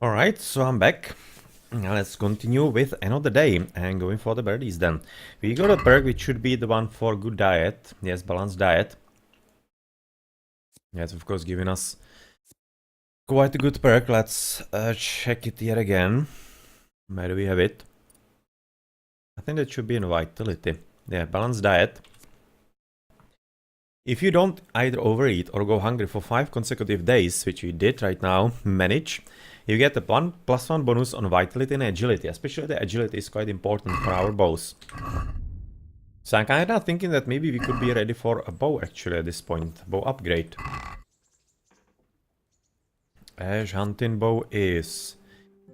Alright, so I'm back. Now let's continue with another day and going for the birdies then. We got a perk which should be the one for good diet. Yes, balanced diet. Yes, of course, giving us quite a good perk. Let's check it here again. Where do we have it? I think that should be in vitality. Yeah, balanced diet. If you don't either overeat or go hungry for 5 consecutive days, which we did right now, manage, you get a +1 bonus on vitality and agility. Especially the agility is quite important for our bows. So I'm kinda thinking that maybe we could be ready for a bow actually at this point. Bow upgrade. Ash hunting bow is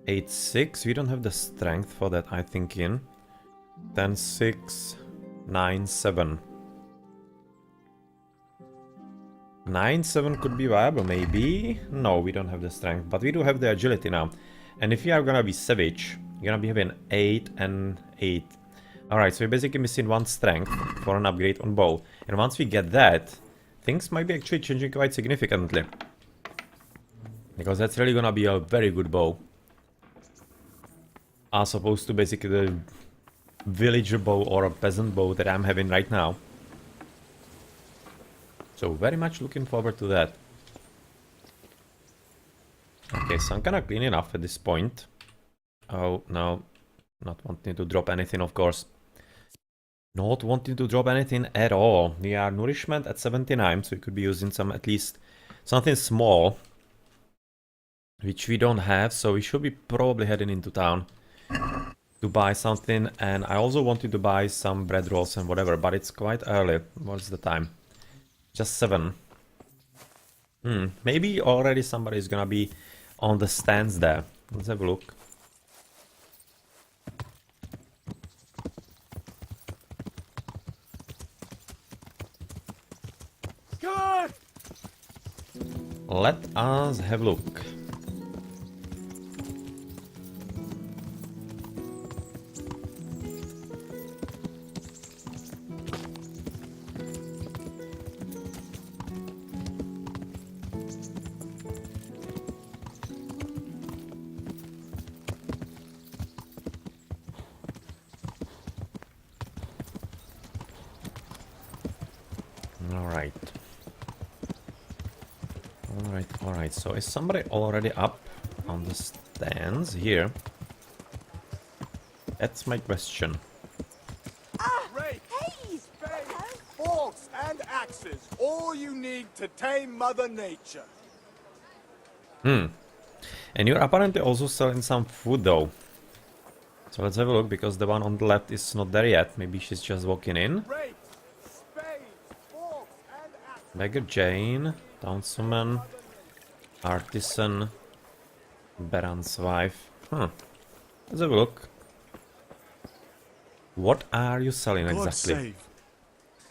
8-6. We don't have the strength for that, I think, in 10-6, 9-7. 9-7 could be viable, maybe. No, we don't have the strength, but we do have the agility now. And if you are gonna be savage, you're gonna be having 8 and 8. Alright, so we're basically missing 1 strength for an upgrade on bow. And once we get that, things might be actually changing quite significantly. Because that's really gonna be a very good bow. As opposed to basically the villager bow or a peasant bow that I'm having right now. So very much looking forward to that. Okay, so I'm kinda cleaning up at this point. Oh, no. Not wanting to drop anything, of course. Not wanting to drop anything at all. We are nourishment at 79, so we could be using some, at least, something small. Which we don't have, so we should be probably heading into town to buy something. And I also wanted to buy some bread rolls and whatever, but it's quite early. What's the time? Just 7. Maybe already somebody is gonna be on the stands there. Let's have a look. Good. Let us have a look. Alright, so is somebody already up on the stands here? That's my question. Rake, spade, forks, and axes. All you need to tame Mother Nature. And you're apparently also selling some food though. So let's have a look, because the one on the left is not there yet. Maybe she's just walking in. Rake, spade, forks, and axes. Beggar Jane, townswoman, artisan, Baron's wife. Let's have a look. What are you selling God exactly? save.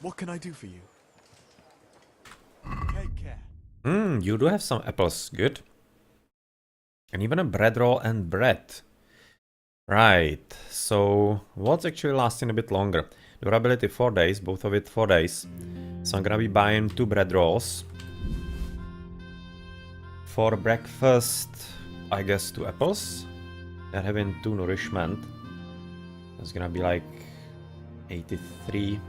What can I do for you? Take care. You do have some apples, good. And even a bread roll and bread. Right, so what's actually lasting a bit longer? Durability 4 days, both of it 4 days. So I'm gonna be buying 2 bread rolls. For breakfast, I guess 2 apples. They're having 2 nourishment. That's gonna be like 83.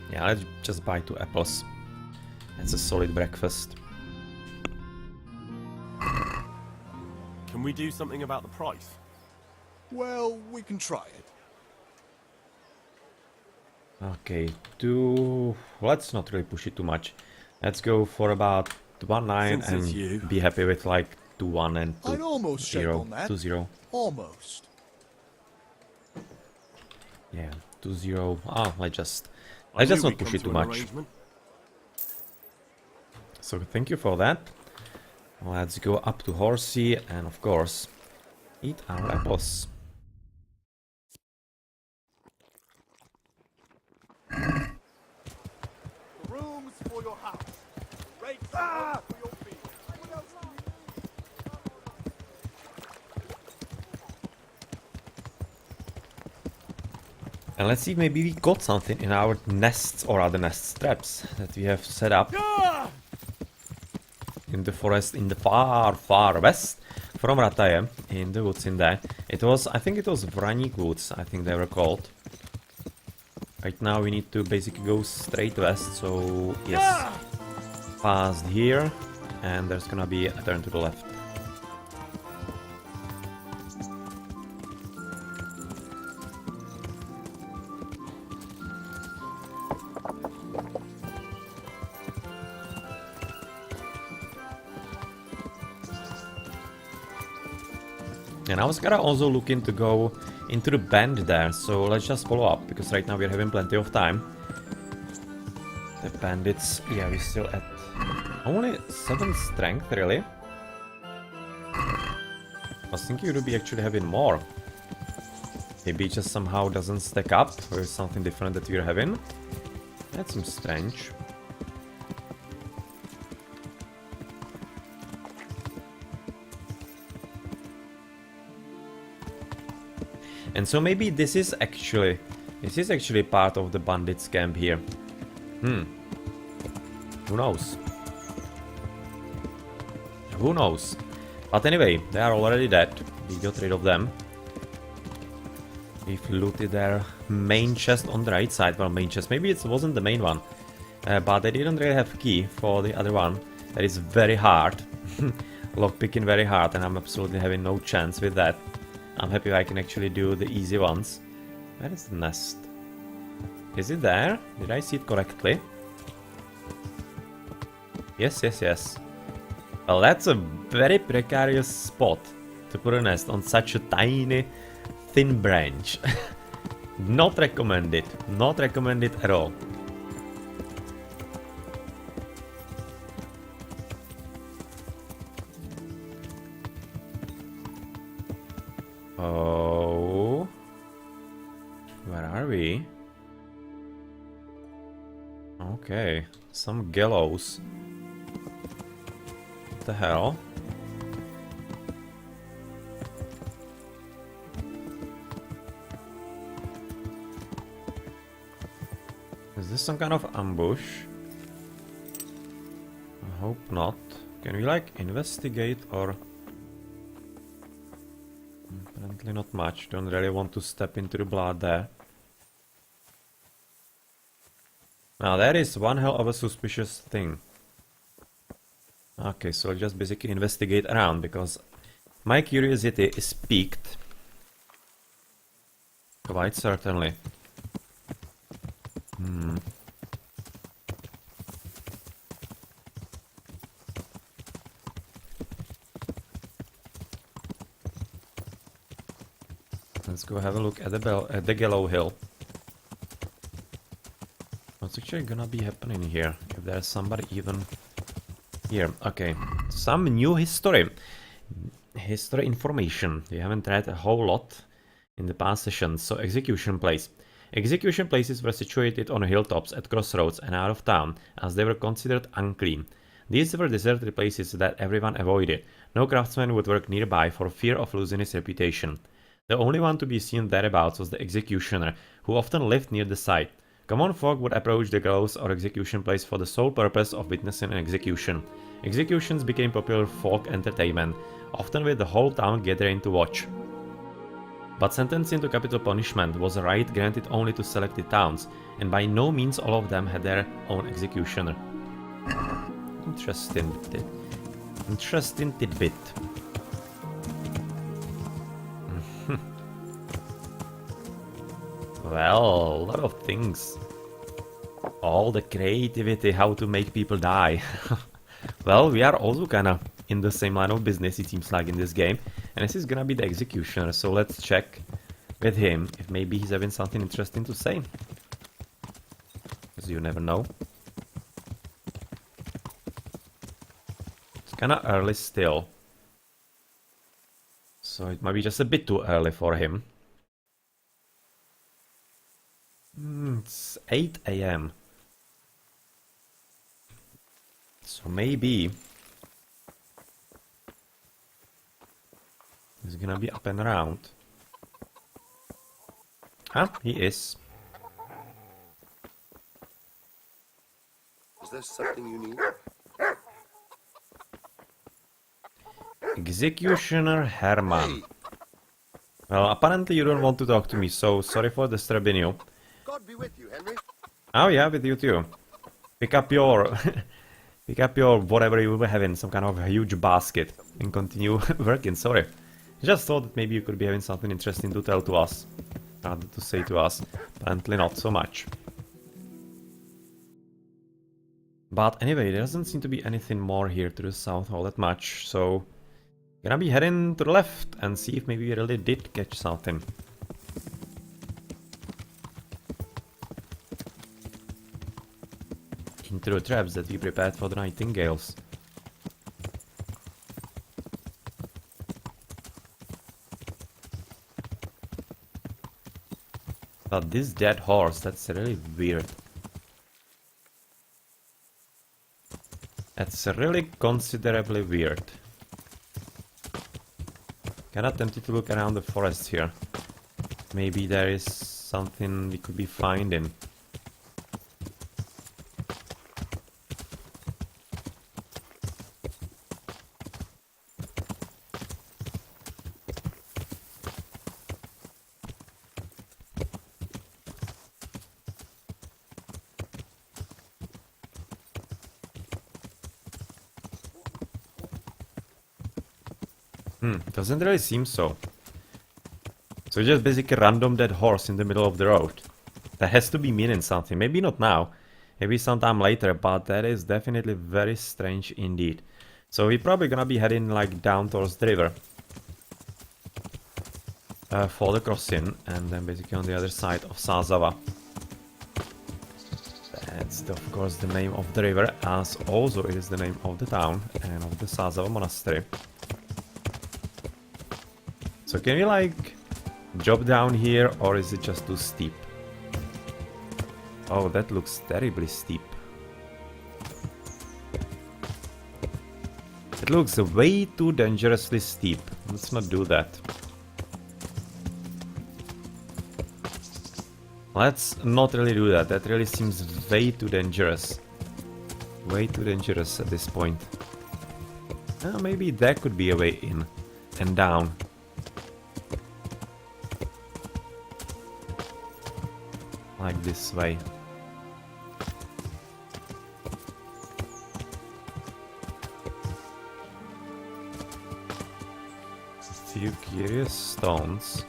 Yeah, let's just buy 2 apples. That's a solid breakfast. Can we do something about the price? Well, we can try it. Okay, let's not really push it too much. Let's go for about 1.9 Since it's you. and be happy with like 2.1 and I'd almost shake 2.0. on that. 2.0. Almost. Yeah, 2.0. let's just I knew not we'd push come it to too an much. arrangement. So thank you for that. Let's go up to Horsey and of course eat our apples. Rooms for your house. Rakes for your feet. What else do you And let's see if maybe we got something in our nests or other nest traps that we have set up in the forest in the far, far west. from Rataje, in the woods in there. It was, I think it was Vraník Woods, I think they were called. Right now we need to basically go straight west, so yes. Past here, and there's gonna be a turn to the left. And I was gonna also looking to go into the bend there, so let's just follow up, because right now we're having plenty of time. The bandits, yeah, we're still at only 7 strength, really? I was thinking you'd be actually having more. Maybe it just somehow doesn't stack up with something different that we're having. That seems strange. And so maybe this is actually part of the bandits camp here. Who knows? Who knows? But anyway, they are already dead. We got rid of them. We've looted their main chest on the right side. Well, main chest. Maybe it wasn't the main one. But they didn't really have key for the other one. That is very hard. Lockpicking very hard, and I'm absolutely having no chance with that. I'm happy I can actually do the easy ones. Where is the nest? Is it there? Did I see it correctly? Yes, yes, yes. Well, that's a very precarious spot to put a nest on such a tiny, thin branch. Not recommended. Not recommended at all. Oh. Where are we? Okay. Some gallows. What the hell? Is this some kind of ambush? I hope not. Can we like investigate or... Apparently not much. Don't really want to step into the blood there. Now that is one hell of a suspicious thing. Okay, so I'll just basically investigate around because my curiosity is piqued. Quite certainly. Let's go have a look at the Gallow Hill. What's actually gonna be happening here? If there's somebody even here. Okay, some new history. History information. We haven't read a whole lot in the past sessions. So execution place. Execution places were situated on hilltops at crossroads and out of town, as they were considered unclean. These were deserted places that everyone avoided. No craftsman would work nearby for fear of losing his reputation. The only one to be seen thereabouts was the executioner, who often lived near the site. Common folk would approach the gallows or execution place for the sole purpose of witnessing an execution. Executions became popular folk entertainment, often with the whole town gathering to watch. But sentencing to capital punishment was a right granted only to selected towns, and by no means all of them had their own executioner. Interesting tidbit. Well, a lot of things. All the creativity, how to make people die. Well, we are also kinda in the same line of business, it seems like, in this game. And this is gonna be the executioner, so let's check with him if maybe he's having something interesting to say. Because you never know. It's kinda early still. So it might be just a bit too early for him. It's 8 AM. So maybe he's gonna be up and around. Ah, he is. Is there something you need? Executioner Herman. Well, apparently you don't want to talk to me, so sorry for disturbing you. God be with you, Henry. Oh yeah, with you too. Pick up your... pick up your whatever you were having, some kind of huge basket, and continue working, sorry. Just thought that maybe you could be having something interesting to tell to us. Rather to say to us. Apparently not so much. But anyway, there doesn't seem to be anything more here to the south all that much, so... Gonna be heading to the left and see if maybe we really did catch something. Into the traps that we prepared for the nightingales. But this dead horse, that's really weird. That's really considerably weird. Kinda tempted to look around the forest here. Maybe there is something we could be finding. Doesn't really seem so. So just basically a random dead horse in the middle of the road. That has to be meaning something. Maybe not now. Maybe sometime later, but that is definitely very strange indeed. So we're probably gonna be heading like down towards the river. For the crossing, and then basically on the other side of Sazava. That's of course the name of the river, as also it is the name of the town and of the Sazava monastery. So can we like drop down here, or is it just too steep? Oh, that looks terribly steep. It looks way too dangerously steep. Let's not do that. Let's not really do that. That really seems way too dangerous. Way too dangerous at this point. Maybe there could be a way in and down. Like this way. A few curious stones.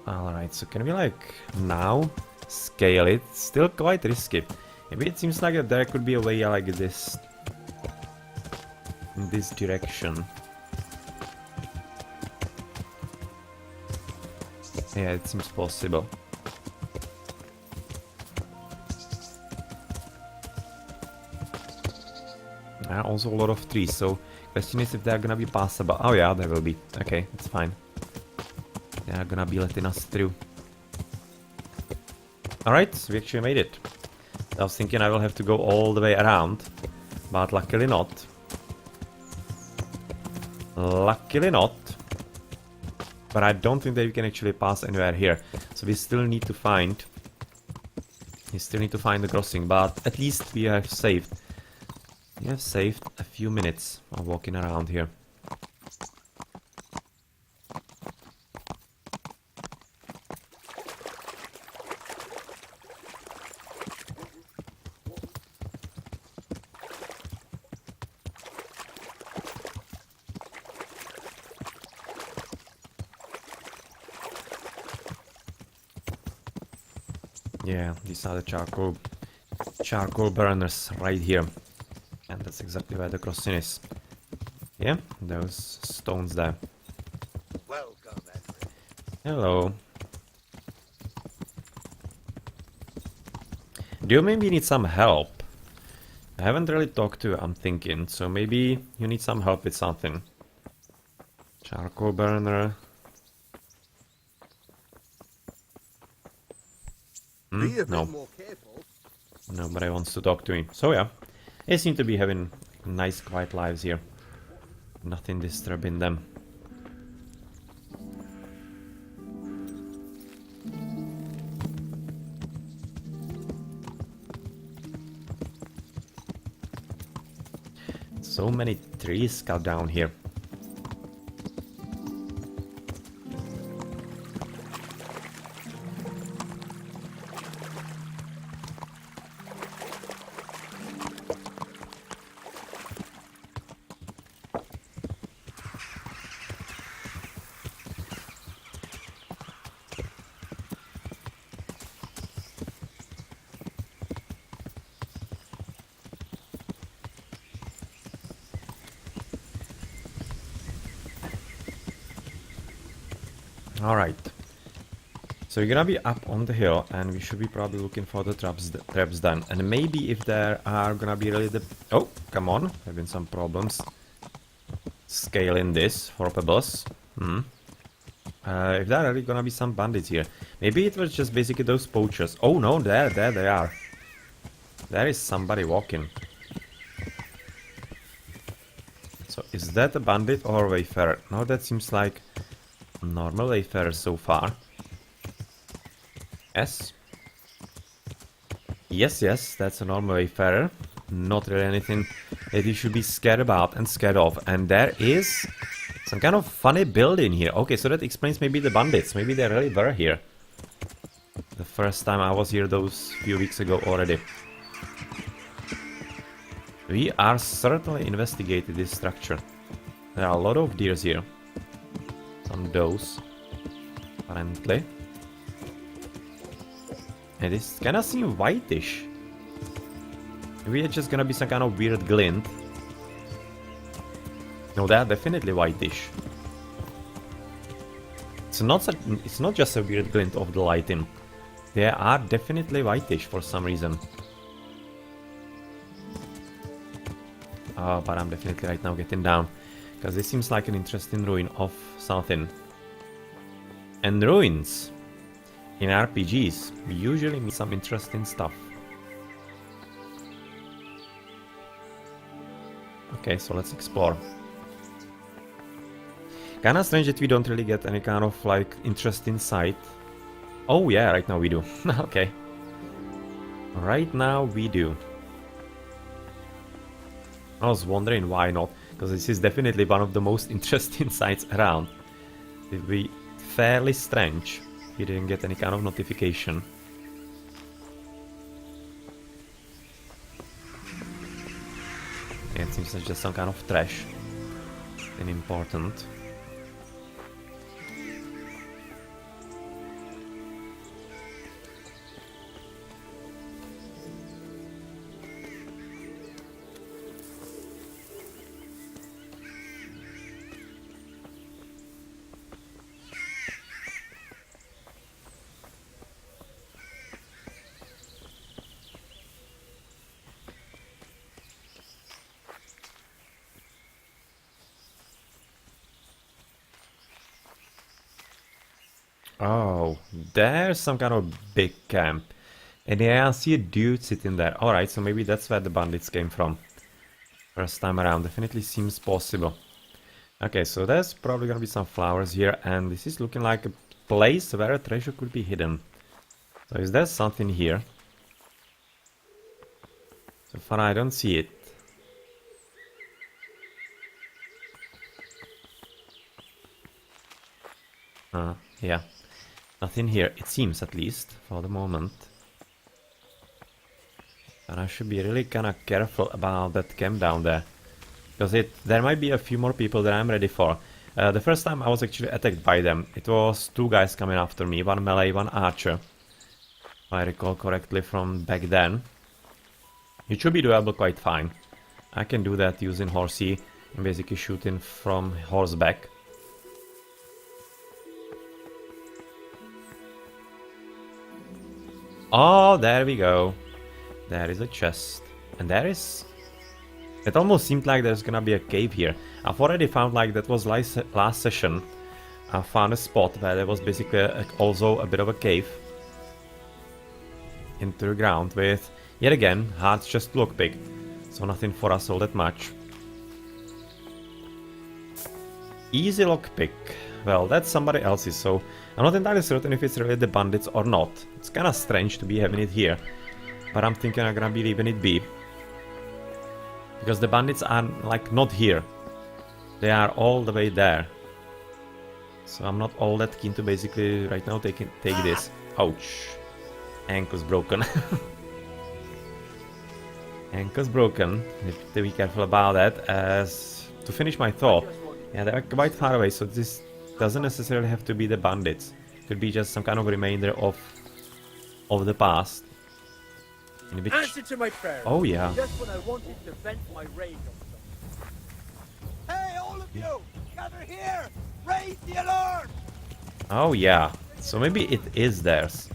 Alright, so can we like now scale it? Still quite risky. Maybe it seems like there could be a way like this. In this direction. Yeah, it seems possible. Also a lot of trees, so question is if they're gonna be passable. Oh yeah, they will be. Okay, that's fine. They are gonna be letting us through. Alright, so we actually made it. I was thinking I will have to go all the way around, but luckily not. Luckily not. But I don't think that we can actually pass anywhere here. So we still need to find... We still need to find the crossing, but at least we have saved. We have saved a few minutes of walking around here. Yeah, these are the charcoal burners right here. And that's exactly where the crossing is. Yeah, those stones there. Welcome, Henry. Hello. Do you maybe need some help? I haven't really talked to you, I'm thinking, so maybe you need some help with something. Charcoal burner. Be a No. bit more careful. Nobody wants to talk to me. So yeah, they seem to be having nice quiet lives here. Nothing disturbing them. So many trees cut down here. Alright. So you're gonna be up on the hill, and we should be probably looking for the traps then. And maybe if there are gonna be really the... Oh, come on. Having some problems scaling this for pebbles. If there are really gonna be some bandits here. Maybe it was just basically those poachers. Oh no, there they are. There is somebody walking. So is that a bandit or a wayfarer? No, that seems like normal wayfarer so far. Yes. Yes, that's a normal wayfarer. Not really anything that you should be scared about and scared of. And there is some kind of funny building here. Okay, so that explains maybe the bandits. Maybe they really were here. The first time I was here those few weeks ago already. We are certainly investigating this structure. There are a lot of deers here. Some does, apparently. And this kinda seems whitish. Maybe it's just gonna be some kind of weird glint. No, they are definitely whitish. It's not just a weird glint of the lighting. They are definitely whitish for some reason. Oh, but I'm definitely right now getting down. Because this seems like an interesting ruin of something. And ruins in RPGs usually mean some interesting stuff. Okay, so let's explore. Kinda strange that we don't really get any kind of like interesting sight. Oh yeah, right now we do. Okay. Right now we do. I was wondering why not, because this is definitely one of the most interesting sites around. It would be fairly strange if you didn't get any kind of notification. Yeah, it seems like just some kind of trash. And important. Oh, there's some kind of big camp. And yeah, I see a dude sitting there. Alright, so maybe that's where the bandits came from. First time around, definitely seems possible. Okay, so there's probably gonna be some flowers here, and this is looking like a place where a treasure could be hidden. So is there something here? So far I don't see it. Yeah. Nothing here, it seems, at least, for the moment. And I should be really kinda careful about that camp down there. Because there might be a few more people that I'm ready for. The first time I was actually attacked by them. It was two guys coming after me, one melee, one archer. If I recall correctly from back then. It should be doable quite fine. I can do that using horsey and basically shooting from horseback. Oh, there we go. There is a chest. And there is... It almost seemed like there's gonna be a cave here. I've already found, like, that was last session. I found a spot where there was basically also a bit of a cave. Into the ground with, yet again, hard chest lockpick. So nothing for us all that much. Easy lockpick. Well, that's somebody else's, so I'm not entirely certain if it's really the bandits or not. It's kinda strange to be having it here, but I'm thinking I'm gonna be leaving it be. Because the bandits are like not here. They are all the way there. So I'm not all that keen to basically right now take this. Ouch. Ankle's broken. Ankle's broken. Need to be careful about that. As to finish my thought, yeah, they're quite far away, so this doesn't necessarily have to be the bandits. Could be just some kind of remainder of the past. In which... Answer to my prayer. Oh yeah. Just when I wanted to vent my rage on something. Hey, all of you! Gather here! Raise the alarm! Oh yeah. So maybe it is theirs.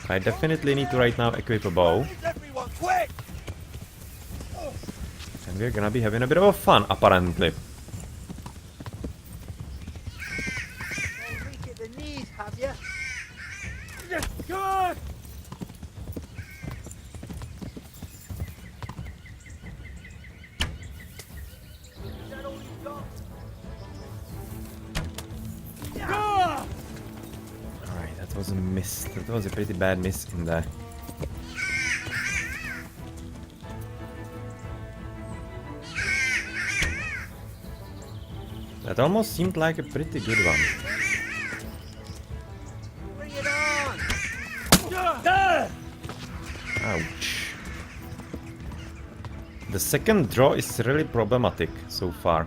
I definitely need to right now equip a bow. Raise everyone, quick! And we're gonna be having a bit of a fun, apparently. Weak at the knees, have you? Good! Is that all you got? Alright, that was a miss. That was a pretty bad miss in there. That almost seemed like a pretty good one. Bring it on! Ouch. The second draw is really problematic so far.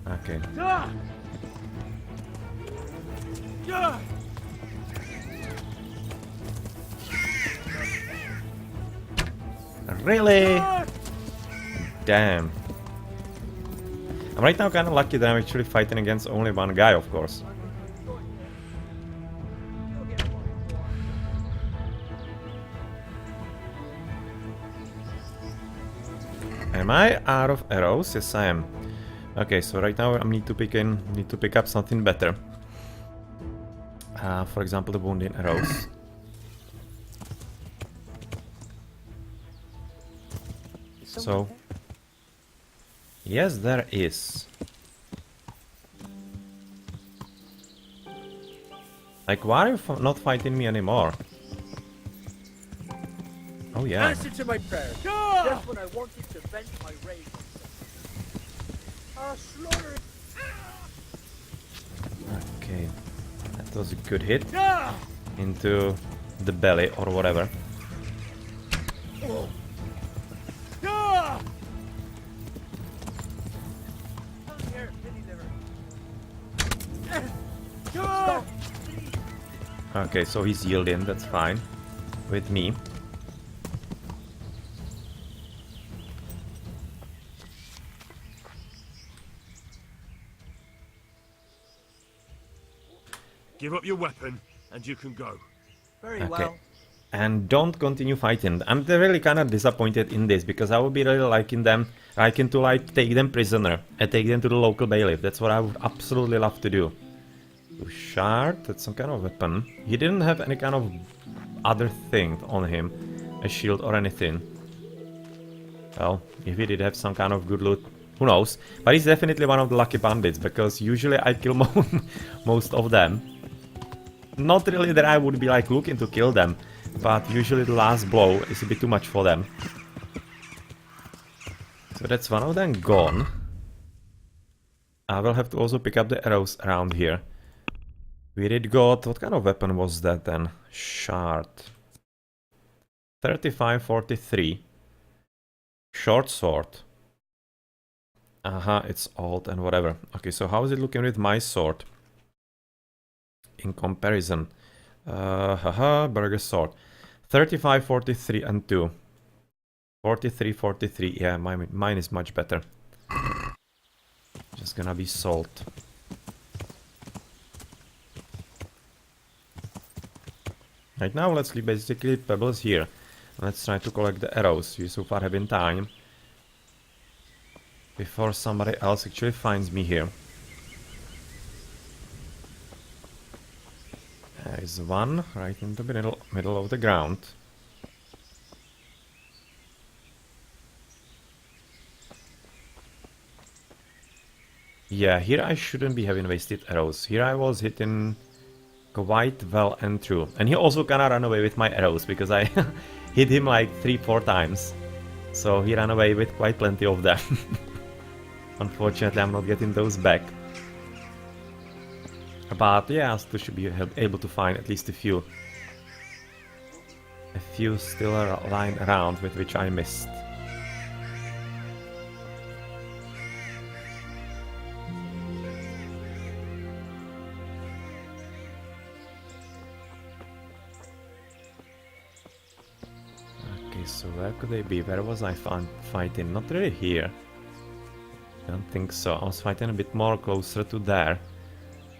Okay. Really? Damn. I'm right now kind of lucky that I'm actually fighting against only one guy, of course. Am I out of arrows? Yes, I am. Okay, so right now I need to pick up something better. For example, the wounding arrows. So, yes, there is. Like, why are you not fighting me anymore? Oh yeah. Answer to my prayer. Just when I wanted to vent my rage on something. Slaughter! Okay, that was a good hit into the belly or whatever. Here, pity liver. Okay, so he's yielding, that's fine. With me. Give up your weapon, and you can go. Very Okay. well. And don't continue fighting. I'm really kind of disappointed in this because I would be really liking to like take them prisoner and take them to the local bailiff. That's what I would absolutely love to do. Shard, that's some kind of weapon. He didn't have any kind of other thing on him, a shield or anything. Well, if he did have some kind of good loot, who knows? But he's definitely one of the lucky bandits because usually I kill most of them. Not really that I would be like looking to kill them, but usually the last blow is a bit too much for them. So that's one of them gone. I will have to also pick up the arrows around here. We did got... what kind of weapon was that then? Shard. 35-43. Short sword. It's old and whatever. Okay, so how is it looking with my sword? In comparison. Burger sword. 35-43 and 2. 43-43. Yeah, mine is much better. Just gonna be salt. Right now, let's leave basically pebbles here. Let's try to collect the arrows. We so far have in time. Before somebody else actually finds me here. There is one right in the middle of the ground. Yeah, here I shouldn't be having wasted arrows. Here I was hitting quite well and true. And he also kinda ran away with my arrows because I hit him like 3-4 times. So he ran away with quite plenty of them. Unfortunately, I'm not getting those back. But yeah, I still should be able to find at least a few. A few still are lying around with which I missed. Okay, so where could they be? Where was I fighting? Not really here. I don't think so. I was fighting a bit more closer to there.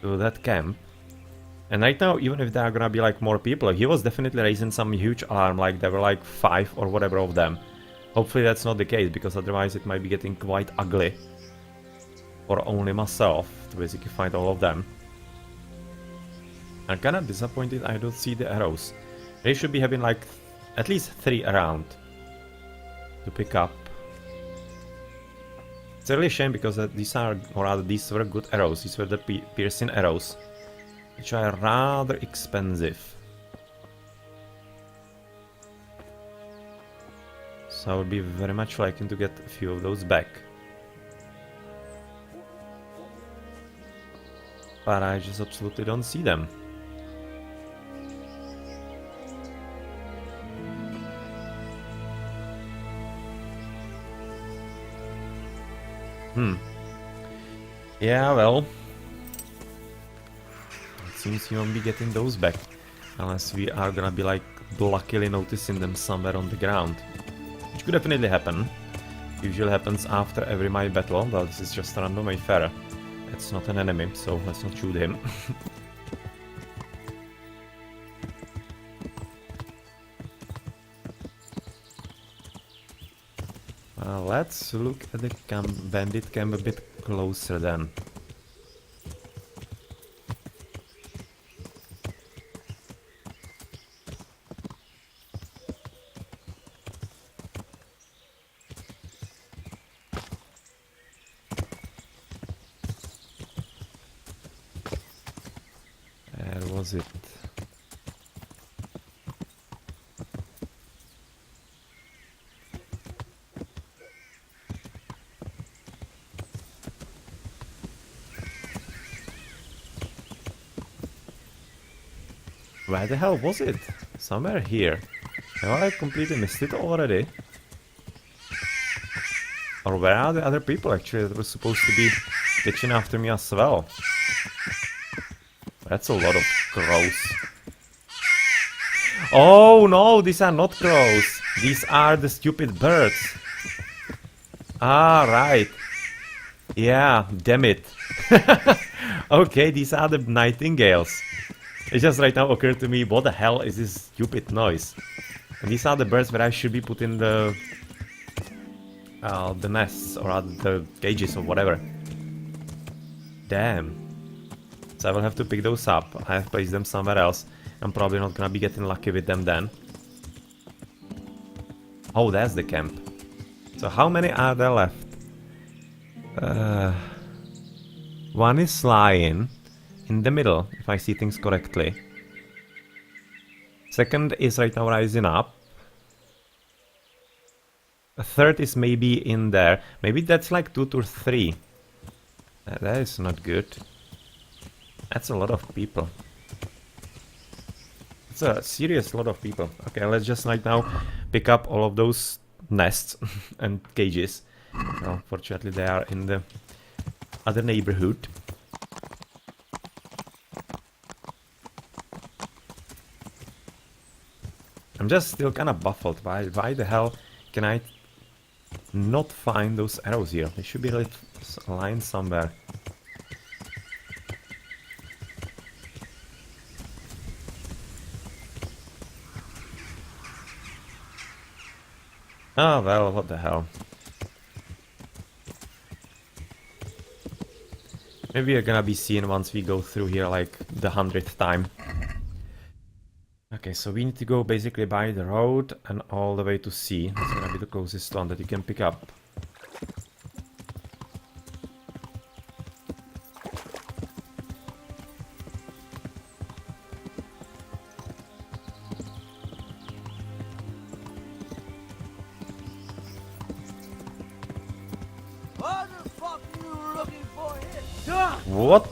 To that camp. And right now, even if there are gonna be like more people, he was definitely raising some huge alarm, like there were like 5 or whatever of them. Hopefully that's not the case, because otherwise it might be getting quite ugly. For only myself to basically fight all of them. I'm kinda disappointed I don't see the arrows. They should be having like at least 3 around to pick up. It's a really shame because these are, or rather these were good arrows, these were the piercing arrows, which are rather expensive. So I would be very much liking to get a few of those back. But I just absolutely don't see them. Yeah, well. It seems you won't be getting those back. Unless we are gonna be like luckily noticing them somewhere on the ground. Which could definitely happen. Usually happens after every my battle. Well, this is just a random wayfarer. It's not an enemy, so let's not shoot him. Let's look at the bandit camp a bit closer then. Where was it? Where the hell was it? Somewhere here. Have I completely missed it already? Or where are the other people actually that were supposed to be ditching after me as well? That's a lot of crows. Oh no, these are not crows. These are the stupid birds. Ah, right. Yeah, damn it. Okay, these are the nightingales. It just right now occurred to me, what the hell is this stupid noise? And these are the birds where I should be putting the nests or the cages or whatever. Damn. So I will have to pick those up. I have placed them somewhere else. I'm probably not gonna be getting lucky with them then. Oh, that's the camp. So how many are there left? One is lying in the middle, if I see things correctly. Second is right now rising up. A third is maybe in there. Maybe that's like 2 to 3. That is not good. That's a lot of people. It's a serious lot of people. Okay, let's just right now pick up all of those nests and cages. Well, fortunately they are in the other neighborhood. I'm just still kind of baffled. Why the hell can I not find those arrows here? They should be like lying somewhere. Oh well, what the hell. Maybe we're gonna be seeing once we go through here like the 100th time. Okay, so we need to go basically by the road and all the way to sea. That's gonna be the closest one that you can pick up. What?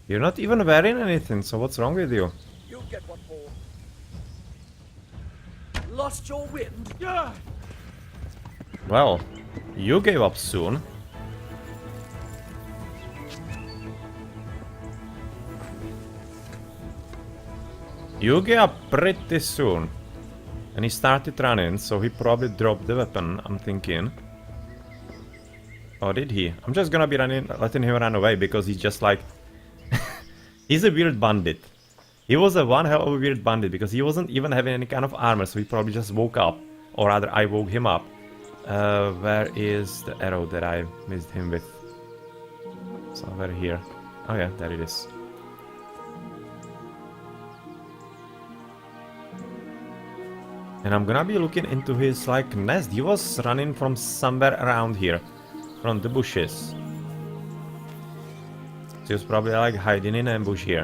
You're not even wearing anything, so what's wrong with you? You'll get what for. Lost your wind? Well, you gave up soon. You gave up pretty soon. And he started running, so he probably dropped the weapon, I'm thinking. Or did he? I'm just gonna be letting him run away, because he's just like... He's a weird bandit. He was a one hell of a weird bandit, because he wasn't even having any kind of armor, so he probably just woke up. Or rather, I woke him up. Where is the arrow that I missed him with? Somewhere here. Oh yeah, there it is. And I'm gonna be looking into his, like, nest. He was running from somewhere around here. From the bushes. So he was probably, like, hiding in an ambush here.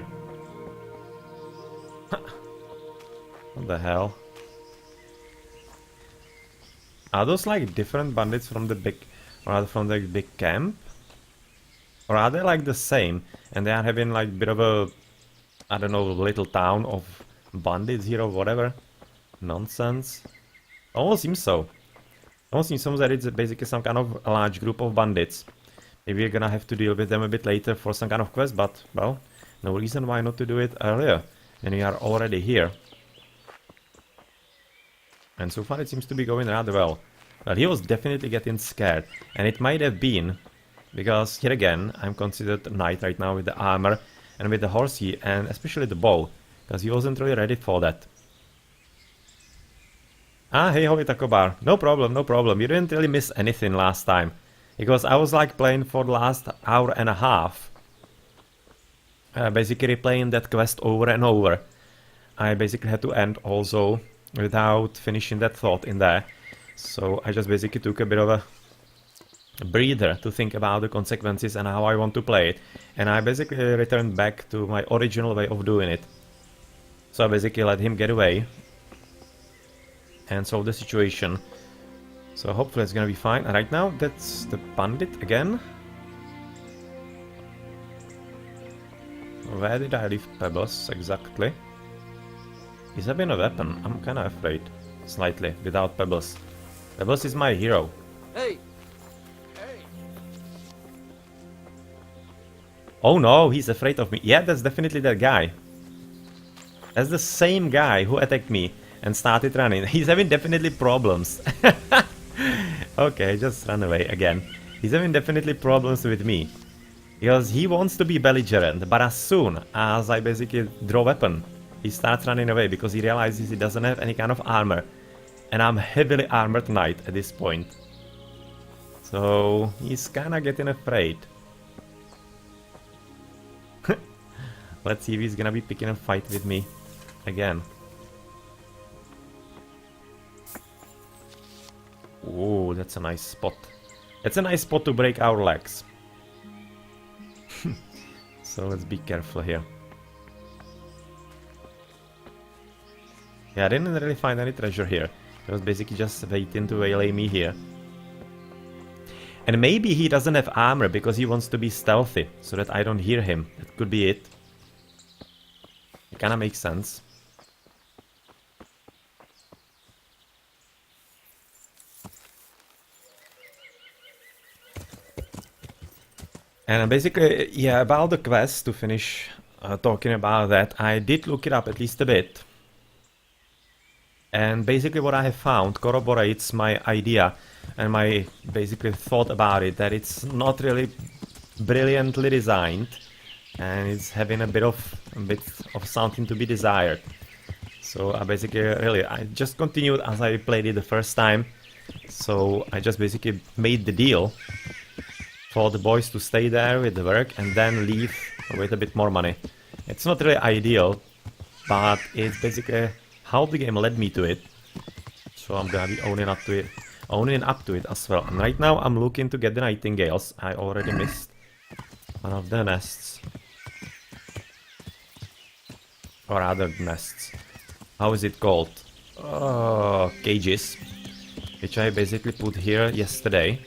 What the hell? Are those, like, different bandits from the big... or rather from the big camp? Or are they, like, the same? And they are having, like, a bit of a... I don't know, little town of bandits here or whatever? Nonsense. Almost seems so. Almost seems so that it's basically some kind of a large group of bandits. Maybe we're gonna have to deal with them a bit later for some kind of quest, but, well, no reason why not to do it earlier. And we are already here. And so far it seems to be going rather well. Well, he was definitely getting scared. And it might have been, because here again, I'm considered a knight right now with the armor and with the horsey and especially the bow. Because he wasn't really ready for that. Ah, hey, Holy Taco Bar. No problem, no problem. You didn't really miss anything last time. Because I was like playing for the last hour and a half. Basically playing that quest over and over. I basically had to end also without finishing that thought in there. So I just basically took a bit of a breather to think about the consequences and how I want to play it. And I basically returned back to my original way of doing it. So I basically let him get away. And solve the situation. So hopefully it's gonna be fine. And right now, that's the bandit again. Where did I leave Pebbles exactly? He's having a weapon. I'm kinda afraid. Slightly, without Pebbles. Pebbles is my hero. Hey! Oh no, he's afraid of me. Yeah, that's definitely that guy. That's the same guy who attacked me and started running. He's having definitely problems. Okay, just run away again. He's having definitely problems with me. Because he wants to be belligerent, but as soon as I basically draw weapon, he starts running away because he realizes he doesn't have any kind of armor. And I'm heavily armored knight at this point. So he's kinda getting afraid. Let's see if he's gonna be picking a fight with me again. Oh, that's a nice spot. That's a nice spot to break our legs. So let's be careful here. Yeah, I didn't really find any treasure here. I was basically just waiting to waylay me here. And maybe he doesn't have armor because he wants to be stealthy, so that I don't hear him. That could be it. It kinda makes sense. And basically, yeah, about the quest, to finish talking about that, I did look it up at least a bit. And basically what I have found corroborates my idea and my basically thought about it, that it's not really brilliantly designed and it's having a bit of something to be desired. So I basically I just continued as I played it the first time. So I just basically made the deal for the boys to stay there with the work and then leave with a bit more money. It's not really ideal, but it's basically how the game led me to it. So I'm gonna be owning up to it as well. And right now I'm looking to get the nightingales. I already missed one of the nests. Or other nests. How is it called? cages, which I basically put here yesterday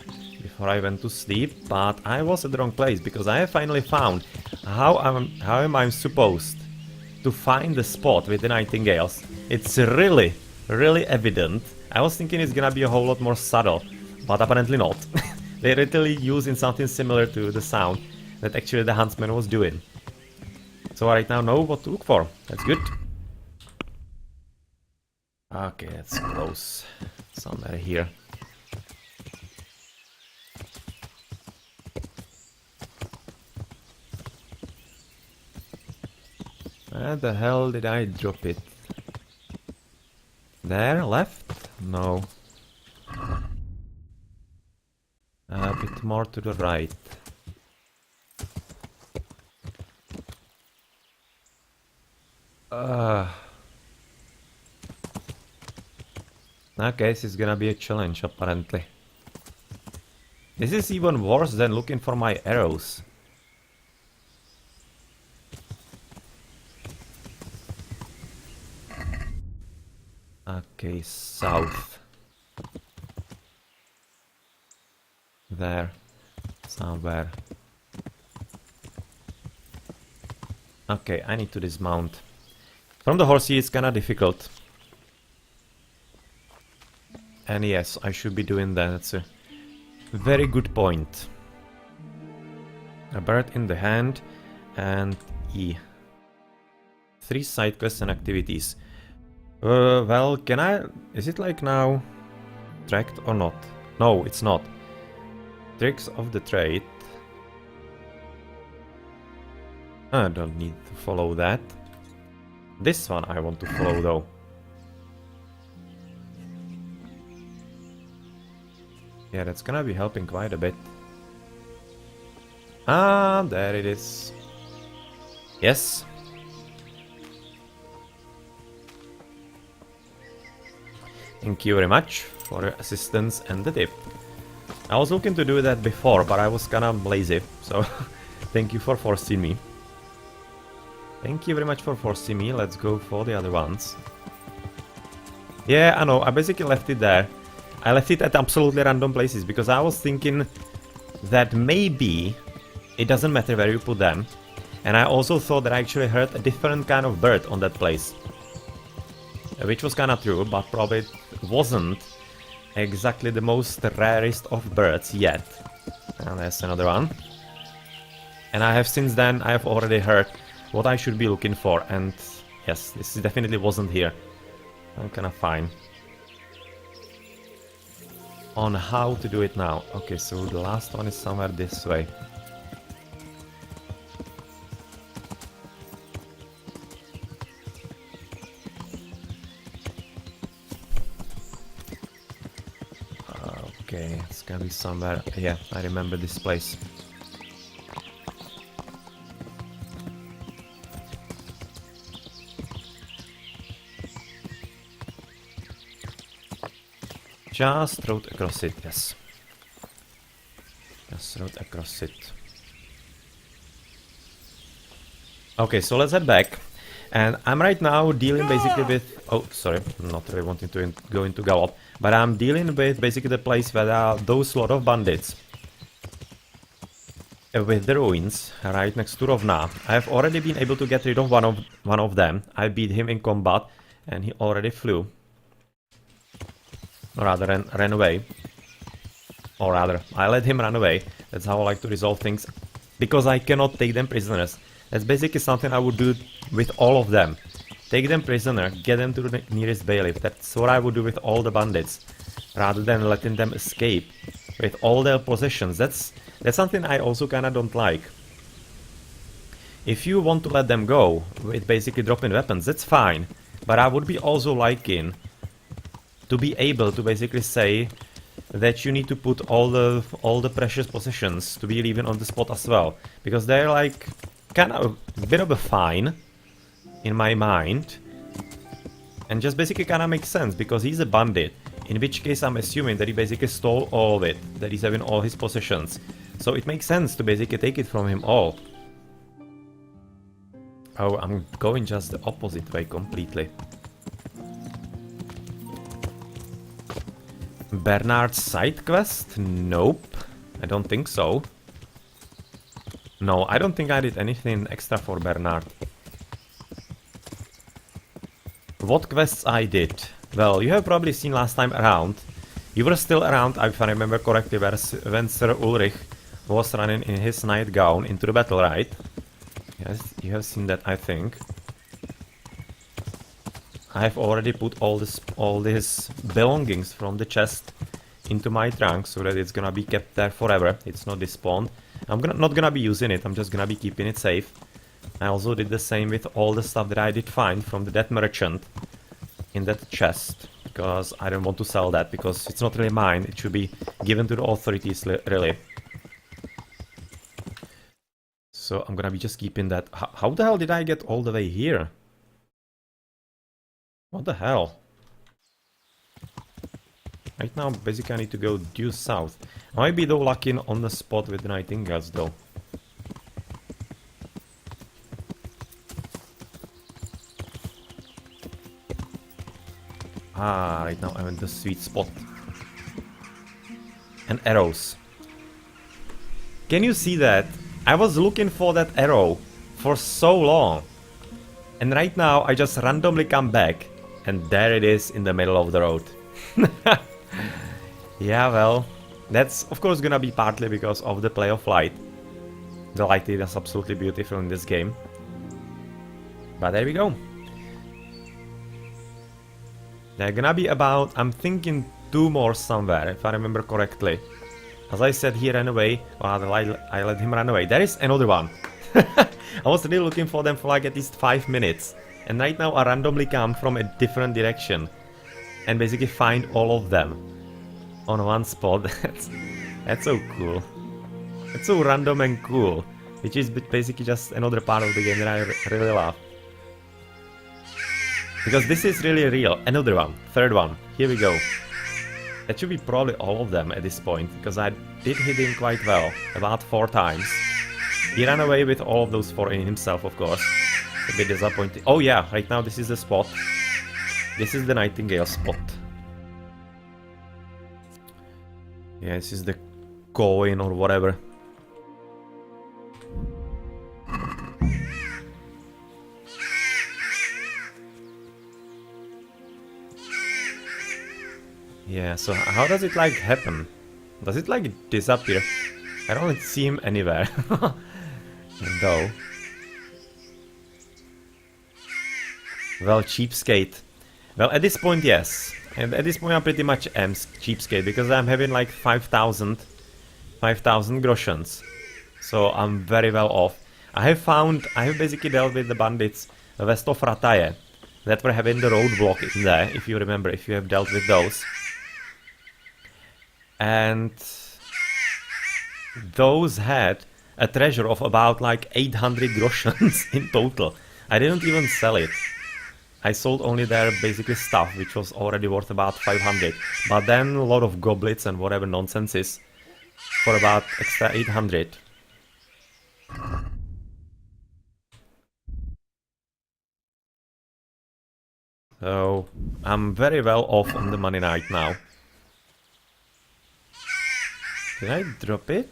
before I went to sleep, but I was at the wrong place because I have finally found how am I supposed to find the spot with the nightingales. It's really evident. I was thinking it's gonna be a whole lot more subtle, but apparently not. They're literally using something similar to the sound that actually the huntsman was doing. So I right now know what to look for. That's good. Okay, that's close. Somewhere here. Where the hell did I drop it? There? Left? No. A bit more to the right. Okay, this is gonna be a challenge, apparently. This is even worse than looking for my arrows. Okay, south. There. Somewhere. Okay, I need to dismount. From the horsey it's kinda difficult. And yes, I should be doing that. That's a very good point. A bird in the hand and E. 3 side quests and activities. Well, can I... Is it like now tracked or not? No, it's not. Tricks of the trade. I don't need to follow that. This one I want to follow though. Yeah, that's gonna be helping quite a bit. Ah, there it is. Yes. Thank you very much for your assistance and the tip. I was looking to do that before, but I was kinda lazy, so thank you for forcing me. Thank you very much for forcing me. Let's go for the other ones. Yeah, I know, I basically left it there. I left it at absolutely random places because I was thinking that maybe it doesn't matter where you put them. And I also thought that I actually heard a different kind of bird on that place. Which was kinda true, but probably wasn't exactly the most rarest of birds yet. And there's another one. And I have since then, I have already heard what I should be looking for. And yes, this definitely wasn't here. I'm kinda fine on how to do it now. Okay, so the last one is somewhere this way. Okay, it's gonna be somewhere. Yeah, I remember this place. Just rode across it, yes. Just rode across it. Okay, so let's head back. And I'm right now dealing basically with... Oh, sorry, I'm not really wanting to go into gallop. But I'm dealing with basically the place where there are those lot of bandits. With the ruins, right next to Rovna. I have already been able to get rid of one of them. I beat him in combat, and he already flew. Or rather, ran away. Or rather, I let him run away. That's how I like to resolve things. Because I cannot take them prisoners. That's basically something I would do with all of them. Take them prisoner, get them to the nearest bailiff. That's what I would do with all the bandits. Rather than letting them escape with all their possessions. That's something I also kinda don't like. If you want to let them go with basically dropping weapons, that's fine. But I would be also liking to be able to basically say that you need to put all the precious possessions to be leaving on the spot as well, because they're like kind of a bit of a fine in my mind, and just basically kind of makes sense because he's a bandit. In which case I'm assuming that he basically stole all of it, that he's having all his possessions. So it makes sense to basically take it from him all. Oh, I'm going just the opposite way completely. Bernard's side quest? Nope. I don't think so. No, I don't think I did anything extra for Bernard. What quests I did? Well, you have probably seen last time around. You were still around, if I remember correctly, when Sir Ulrich was running in his night gown into the battle, right? Yes, you have seen that, I think. I've already put all these belongings from the chest into my trunk so that it's gonna be kept there forever. It's not despawned. I'm not gonna be using it, I'm just gonna be keeping it safe. I also did the same with all the stuff that I did find from the dead merchant in that chest, because I don't want to sell that, because it's not really mine. It should be given to the authorities, really. So I'm gonna be just keeping that. How the hell did I get all the way here? What the hell? Right now, basically I need to go due south. I might be though lucky on the spot with the nightingales though. Ah, right now I'm in the sweet spot. And arrows. Can you see that? I was looking for that arrow for so long. And right now I just randomly come back. And there it is in the middle of the road. Yeah, well, that's of course gonna be partly because of the play of light. The lighting is absolutely beautiful in this game. But there we go. There are gonna be about, I'm thinking, 2 more somewhere, if I remember correctly. As I said, he ran away, or I let him run away. There is another one. I was really looking for them for like at least 5 minutes. And right now I randomly come from a different direction. And basically find all of them on one spot. That's so cool. It's so random and cool. Which is basically just another part of the game that I really love. Because this is really real. Another one. 3rd one. Here we go. That should be probably all of them at this point. Because I did hit him quite well. About 4 times. He ran away with all of those 4 in himself, of course. A bit disappointed. Oh yeah, right now this is the spot. This is the nightingale spot. Yeah, this is the coin or whatever. Yeah, so how does it like happen? Does it like disappear? I don't see him anywhere. Though. Well, cheapskate. Well, at this point, yes. And at this point, I pretty much am cheapskate because I'm having like 5,000 groshens. So I'm very well off. I have basically dealt with the bandits west of Rataje that were having the roadblock in there, if you remember, if you have dealt with those. And those had a treasure of about like 800 groshens in total. I didn't even sell it. I sold only their basically stuff, which was already worth about 500. But then a lot of goblets and whatever nonsense is for about extra 800. So I'm very well off on the money right now. Did I drop it?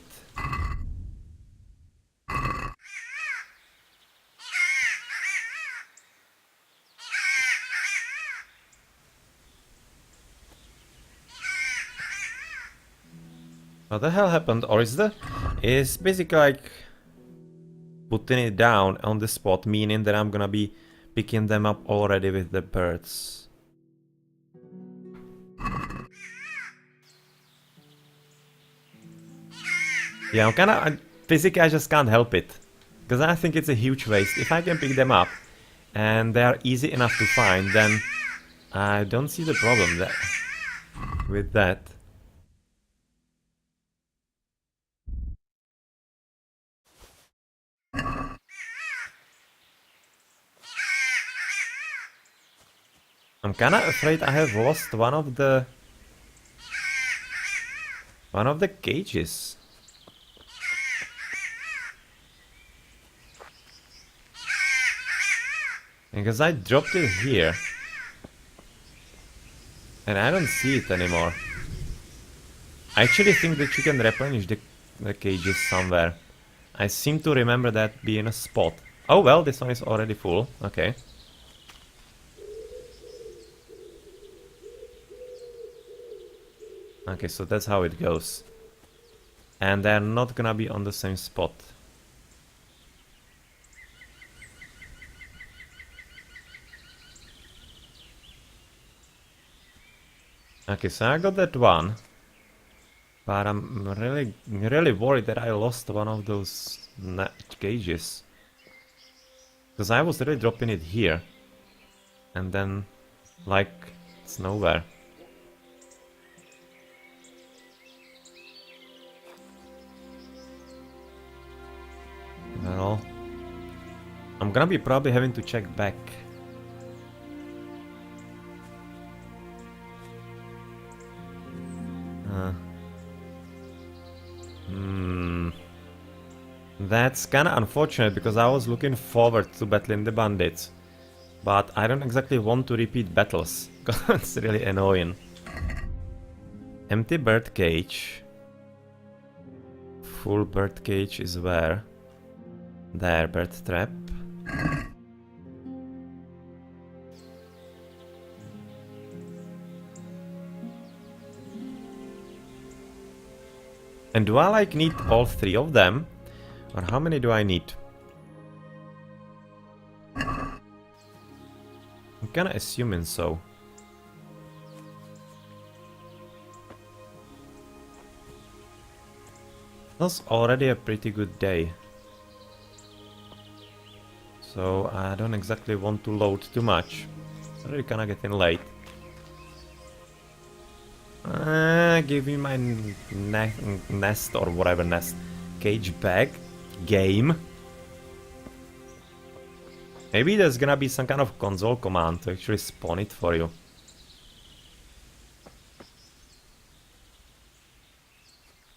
What the hell happened? Or is basically like putting it down on the spot, meaning that I'm gonna be picking them up already with the birds. Yeah, basically I just can't help it. Because I think it's a huge waste. If I can pick them up and they are easy enough to find, then I don't see the problem with that. I'm kinda afraid I have lost one of the cages. Because I dropped it here. And I don't see it anymore. I actually think that you can replenish the cages somewhere. I seem to remember that being a spot. Oh well, this one is already full. Okay. Okay, so that's how it goes. And they're not gonna be on the same spot. Okay, so I got that one. But I'm really worried that I lost one of those cages. Because I was really dropping it here. And then, like, it's nowhere. Well, I'm gonna be probably having to check back. That's kinda unfortunate because I was looking forward to battling the bandits. But I don't exactly want to repeat battles, because it's really annoying. Empty bird cage. Full bird cage is where? There, bird trap. And do I like need all three of them? Or how many do I need? I'm kinda assuming so. That's already a pretty good day. So I don't exactly want to load too much. It's already kinda getting late. Give me my nest or whatever nest. Cage bag. Game. Maybe there's gonna be some kind of console command to actually spawn it for you.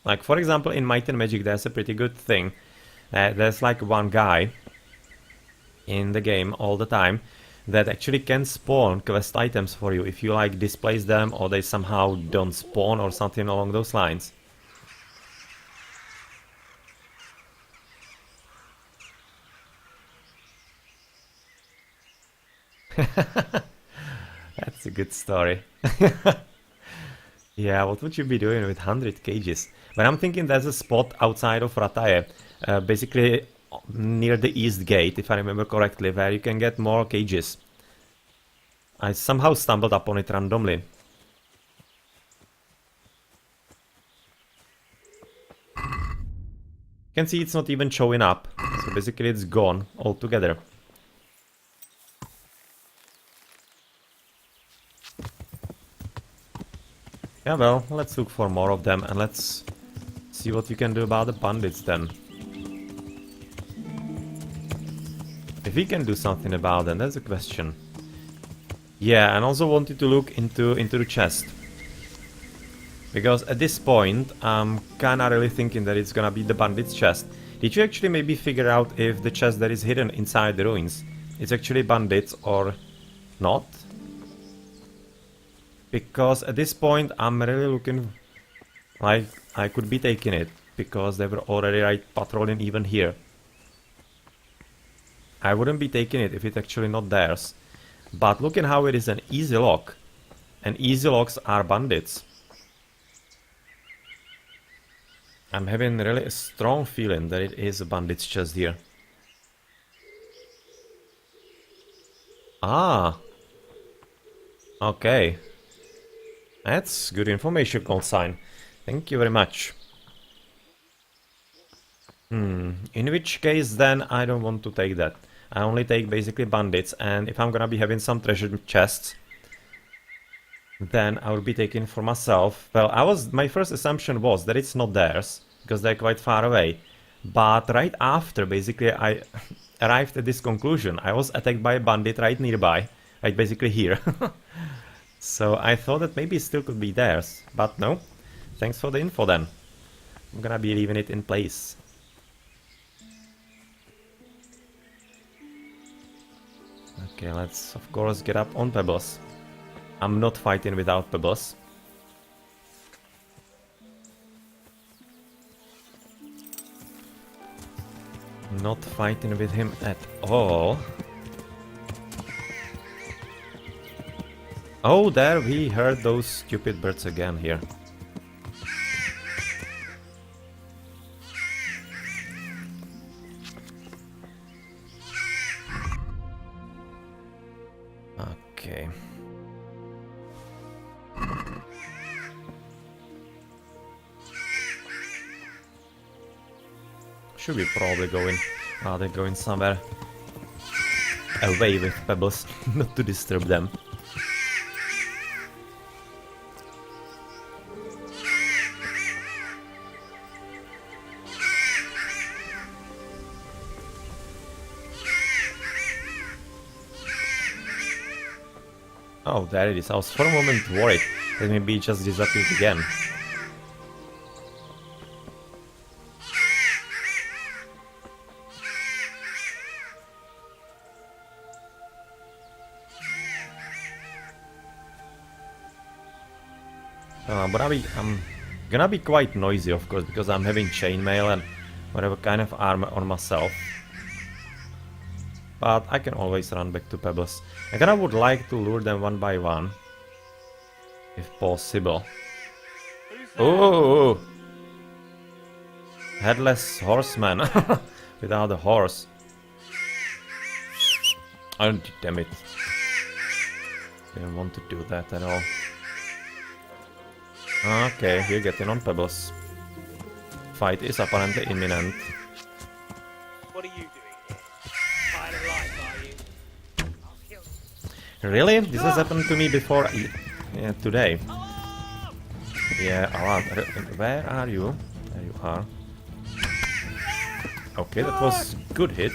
Like, for example, in Might and Magic there's a pretty good thing. There's like one guy in the game all the time that actually can spawn quest items for you if you like displace them or they somehow don't spawn or something along those lines. That's a good story. Yeah, what would you be doing with 100 cages? But I'm thinking there's a spot outside of Rataje, basically near the east gate, if I remember correctly, where you can get more cages. I somehow stumbled upon it randomly. You can see it's not even showing up, so basically it's gone altogether. Yeah, well, let's look for more of them and let's see what we can do about the bandits then. If we can do something about them, that's a question. Yeah, and also wanted to look into the chest. Because at this point, I'm kinda really thinking that it's gonna be the bandits' chest. Did you actually maybe figure out if the chest that is hidden inside the ruins is actually bandits or not? Because at this point I'm really looking like I could be taking it, because they were already like patrolling even here. I wouldn't be taking it if it's actually not theirs. But looking how it is an easy lock, and easy locks are bandits. I'm having really a strong feeling that it is a bandit's chest here. Ah. Okay. That's good information, Gold Sign. Thank you very much. In which case then I don't want to take that. I only take basically bandits, and if I'm gonna be having some treasure chests, then I will be taking for myself. Well, my first assumption was that it's not theirs, because they're quite far away. But right after, basically, I arrived at this conclusion. I was attacked by a bandit right nearby, like basically here. So I thought that maybe it still could be theirs, but no. Thanks for the info then. I'm gonna be leaving it in place. Okay, let's of course get up on pebbles. I'm not fighting without pebbles. Not fighting with him at all. Oh, there we heard those stupid birds again here. Okay. Should we probably go in? They're going somewhere away with pebbles, not to disturb them. Oh, there it is. I was for a moment worried that maybe it just disappeared again. But I'm gonna be quite noisy, of course, because I'm having chainmail and whatever kind of armor on myself. But I can always run back to pebbles. I kinda would like to lure them one by one, if possible. Oh, headless horseman without a horse. Oh, damn it! Didn't want to do that at all. Okay, we're getting on pebbles. Fight is apparently imminent. What are you doing here? Trying to lie, are you? I'll kill you. Really? This has happened to me before today. Yeah, where are you? There you are. Okay, that was a good hit.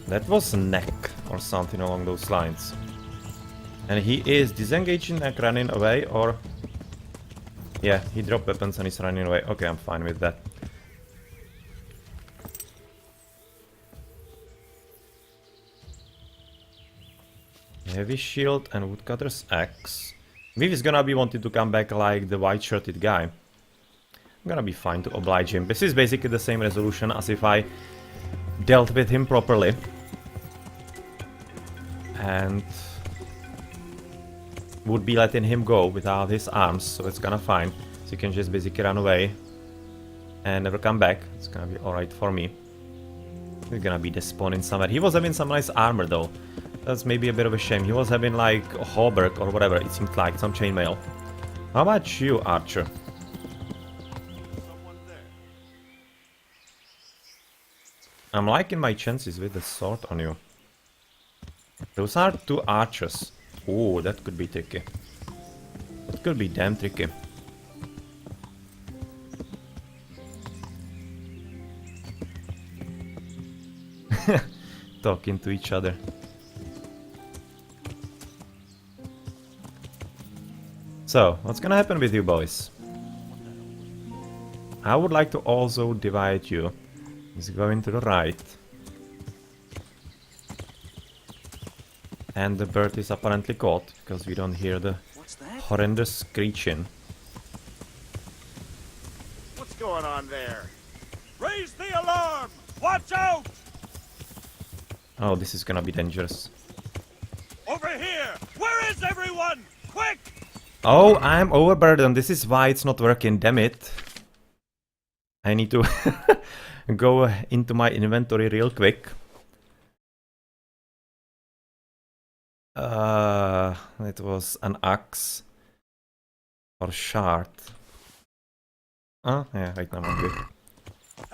That was neck or something along those lines. And he is disengaging and running away, or... Yeah, he dropped weapons and he's running away. Okay, I'm fine with that. Heavy shield and woodcutter's axe. Viv is gonna be wanting to come back like the white-shirted guy. I'm gonna be fine to oblige him. This is basically the same resolution as if I dealt with him properly. And would be letting him go without his arms, so it's kinda fine. So he can just basically run away and never come back. It's gonna be alright for me. He's gonna be despawning somewhere. He was having some nice armor though. That's maybe a bit of a shame. He was having like a hauberk or whatever, it seemed like, some chainmail. How about you, Archer? I'm liking my chances with the sword on you. Those are two archers. Oh, that could be tricky. That could be damn tricky. Talking to each other. So, what's gonna happen with you boys? I would like to also divide you. He's going to the right. And the bird is apparently caught, because we don't hear the horrendous screeching. What's going on there? Raise the alarm! Watch out! Oh, this is gonna be dangerous. Over here! Where is everyone? Quick! Oh, I'm overburdened. This is why it's not working, damn it. I need to go into my inventory real quick. It was an axe or shard. Oh, yeah, right now I'm good.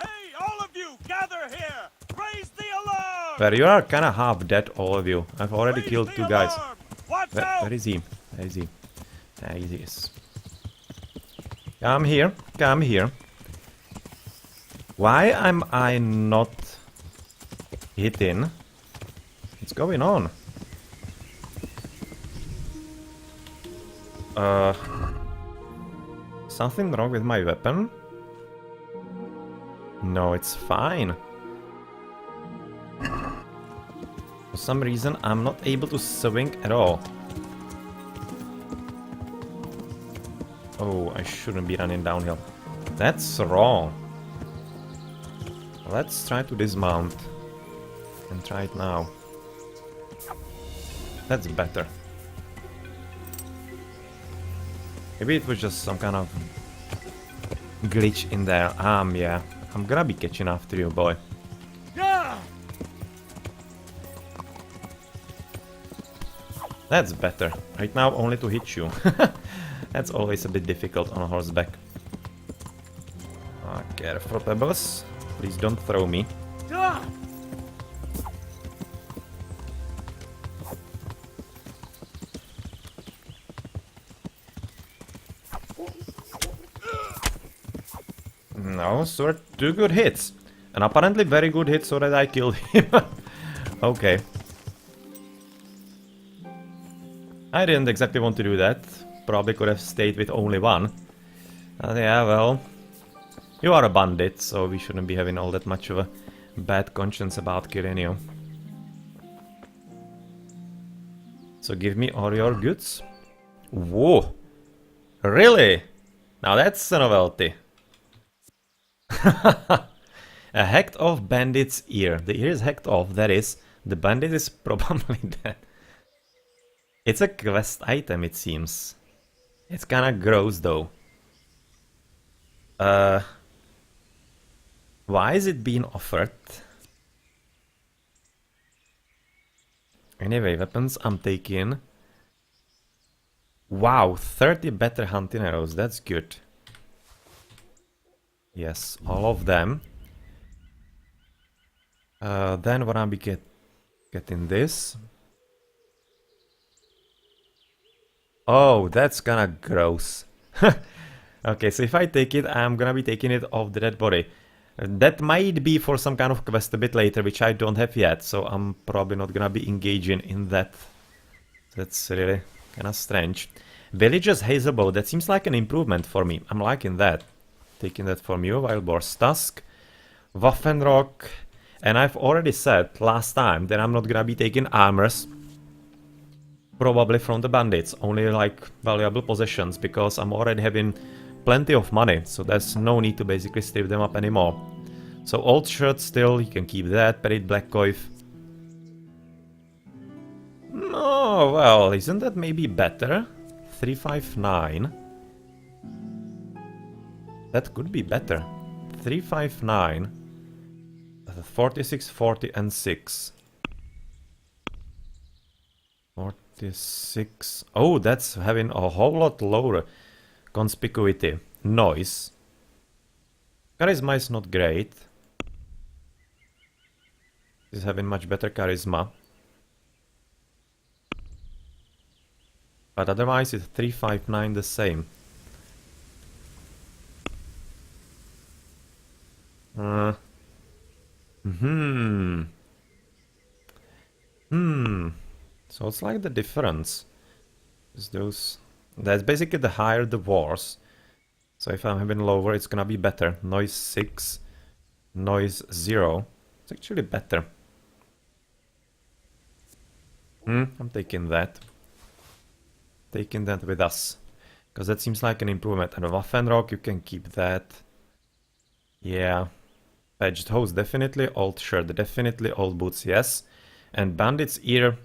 Hey, all of you, gather here! Raise the alarm! But you are kinda half dead, all of you. I've already Raise killed the two guys. alarm! Watch out! Where is he? Where is he? There he is. Come here, come here. Why am I not hitting? What's going on? Something wrong with my weapon? No, it's fine. For some reason, I'm not able to swing at all. Oh, I shouldn't be running downhill. That's wrong. Let's try to dismount. And try it now. That's better. Maybe it was just some kind of glitch in there. Yeah. I'm gonna be catching after you, boy. That's better. Right now, only to hit you. That's always a bit difficult on a horseback. Careful, Pebbles. Please don't throw me. No, so 2 good hits. And apparently very good hits so that I killed him. Okay. I didn't exactly want to do that. Probably could have stayed with only 1. Yeah, well. You are a bandit, so we shouldn't be having all that much of a bad conscience about killing you. So give me all your goods. Whoa! Really? Now that's a novelty. A hacked off bandit's ear. The ear is hacked off, that is. The bandit is probably dead. It's a quest item, it seems. It's kinda gross, though. Why is it being offered? Anyway, weapons I'm taking. Wow, 30 better hunting arrows, that's good. Yes, all of them. Then what I'll be getting this. Oh, that's kinda gross. Okay, so if I take it, I'm gonna be taking it off the dead body. That might be for some kind of quest a bit later, which I don't have yet, so I'm probably not gonna be engaging in that. That's really kinda strange. Villager's Hazelbow, that seems like an improvement for me. I'm liking that. Taking that from you, Wild Boar's Tusk, Waffenrock, and I've already said last time that I'm not gonna be taking armors. Probably from the bandits, only like valuable possessions, because I'm already having plenty of money, so there's no need to basically strip them up anymore. So old shirt still, you can keep that, Perit Black Coif. Oh, well, isn't that maybe better? 359. That could be better. 359. 46, 40 and 6. 46. Oh, that's having a whole lot lower conspicuity. Noise. Charisma is not great. Is having much better charisma. But otherwise it's 359 the same. So it's like the difference is those. That's basically the higher the wars. So if I'm having lower, it's gonna be better. Noise 6, noise 0. It's actually better. I'm taking that. Taking that with us. Because that seems like an improvement. And a Waffenrock, you can keep that. Yeah. Patched hose, definitely. Old shirt, definitely. Old boots, yes. And Bandit's ear.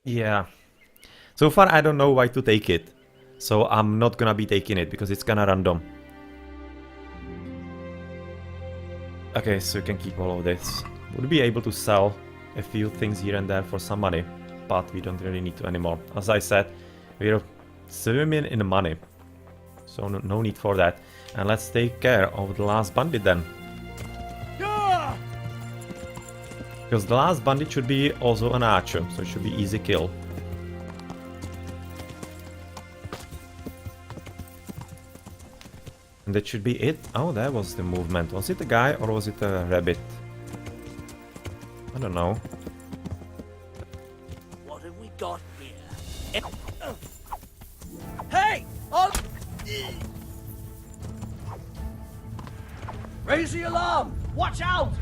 Yeah. So far, I don't know why to take it. So I'm not gonna be taking it, because it's kinda random. Okay, so you can keep all of this. Would be able to sell a few things here and there for some money. But we don't really need to anymore. As I said, we're swimming in money. So no need for that. And let's take care of the last bandit then. Because the last bandit should be also an archer, so it should be easy kill. And that should be it. Oh, that was the movement. Was it a guy or was it a rabbit? I don't know. What have we got here? Hey! On! Raise the alarm! Watch out!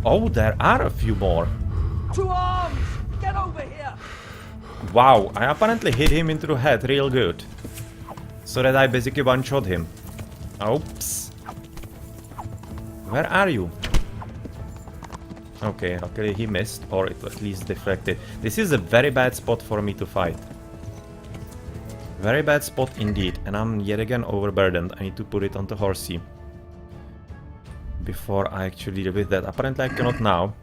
Oh, there are a few more. 2 arms! Get over here! Wow, I apparently hit him into the head real good. So that I basically one-shot him. Oops. Where are you? Okay, luckily he missed, or it at least deflected. This is a very bad spot for me to fight. Very bad spot indeed, and I'm yet again overburdened. I need to put it onto Horsey before I actually deal with that. Apparently I cannot now,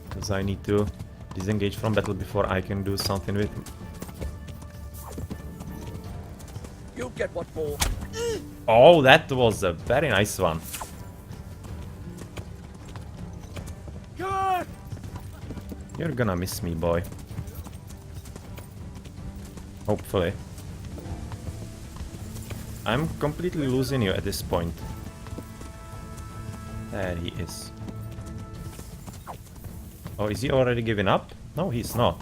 because I need to disengage from battle before I can do something with him. You'll get what for. Oh, that was a very nice one. Good. You're gonna miss me, boy. Hopefully. I'm completely losing you at this point. There he is. Oh, is he already giving up? No, he's not.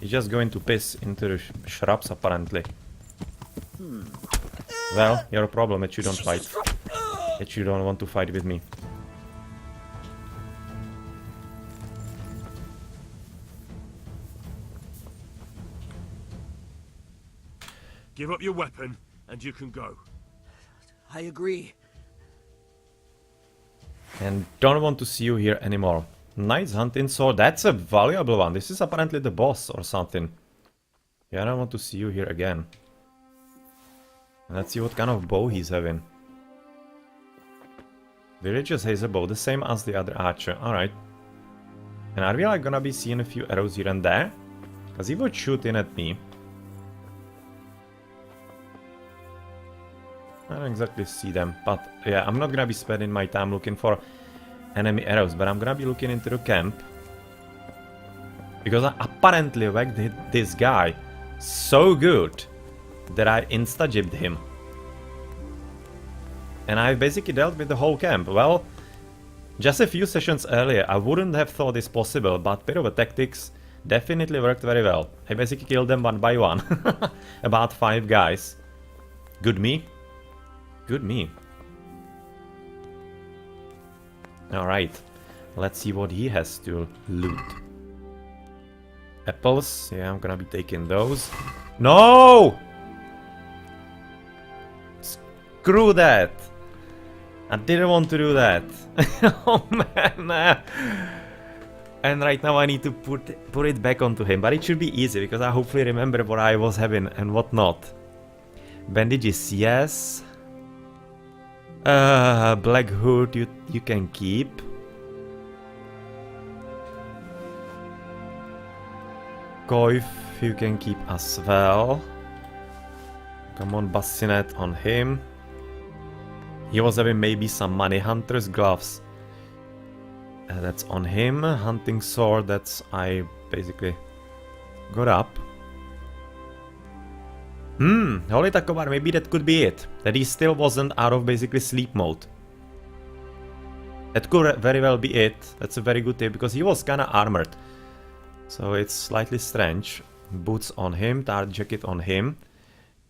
He's just going to piss into the shrubs, apparently. Well, your problem that you don't fight. That you don't want to fight with me. Give up your weapon, and you can go. I agree. And don't want to see you here anymore. Nice hunting sword. That's a valuable one. This is apparently the boss or something. Yeah, I don't want to see you here again. Let's see what kind of bow he's having. Villagers has a bow, the same as the other archer. Alright. And are we like gonna be seeing a few arrows here and there? Because he was shooting at me. I don't exactly see them, but yeah, I'm not gonna be spending my time looking for enemy arrows, but I'm gonna be looking into the camp. Because I apparently whacked this guy so good that I insta-jibbed him. And I basically dealt with the whole camp. Well, just a few sessions earlier, I wouldn't have thought this possible, but pyrotactics definitely worked very well. I basically killed them one by one. About 5 guys. Good me. Good me. Alright. Let's see what he has to loot. Apples. Yeah, I'm gonna be taking those. No! Screw that! I didn't want to do that. Oh man! And right now I need to put it back onto him. But it should be easy, because I hopefully remember what I was having and what not. Bandages, yes. Black hood you can keep. Coif you can keep as well. Come on, bassinet on him. He was having maybe some money hunter's gloves. That's on him. Hunting sword, that's I basically got up. Holy Takobar, maybe that could be it. That he still wasn't out of basically sleep mode. That could very well be it. That's a very good tip, because he was kinda armored. So it's slightly strange. Boots on him, tar jacket on him.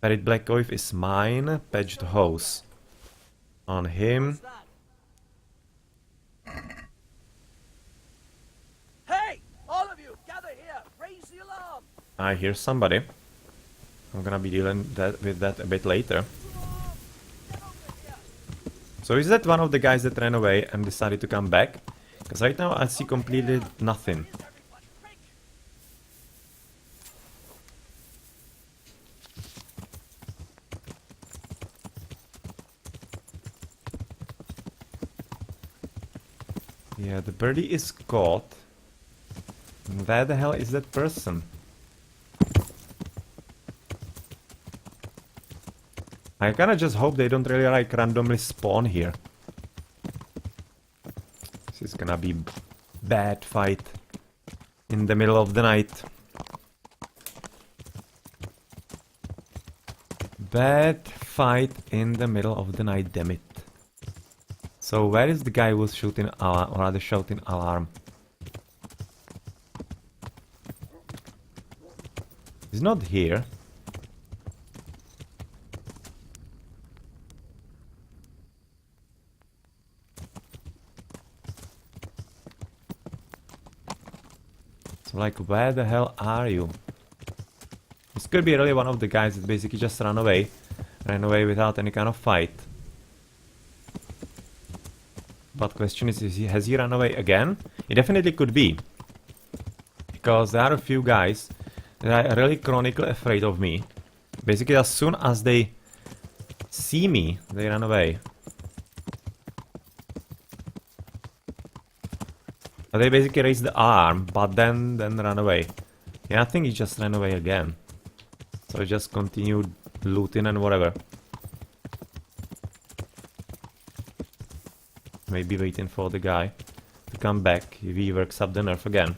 Parrot black coif is mine. Patched hose on him. Hey! All of you, gather here! Raise the alarm! I hear somebody. I'm gonna be dealing with that a bit later. So is that one of the guys that ran away and decided to come back? Because right now I see completely nothing. Yeah, the birdie is caught. Where the hell is that person? I kinda just hope they don't really like randomly spawn here. This is gonna be bad fight in the middle of the night. Bad fight in the middle of the night, damn it. So where is the guy who was shooting alarm, or rather shouting alarm? He's not here. So like, where the hell are you? could be really one of the guys that basically just ran away without any kind of fight. But question is has he run away again? It definitely could be. Because there are a few guys that are really chronically afraid of me. Basically, as soon as they see me, they run away. They basically raise the arm, but then run away. Yeah, I think he just ran away again. So I just continued looting and whatever. Maybe waiting for the guy to come back if he works up the nerf again.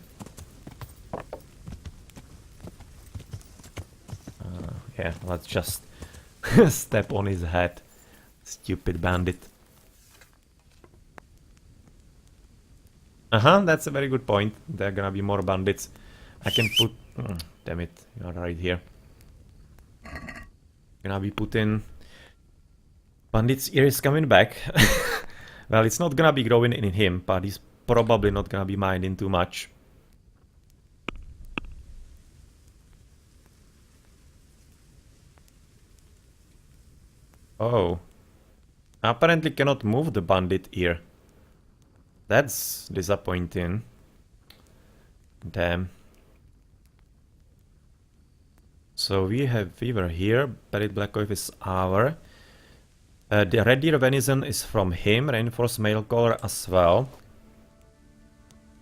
Yeah, let's just step on his head. Stupid bandit. That's a very good point. There are gonna be more bandits. I can put... damn it, you're right here. Gonna be putting... Bandit's ear is coming back. Well, it's not gonna be growing in him, but he's probably not gonna be minding too much. Oh. Apparently cannot move the bandit ear. That's disappointing. Damn. So we have fever here. Buried black oil is our. The red deer venison is from him. Reinforced male collar as well.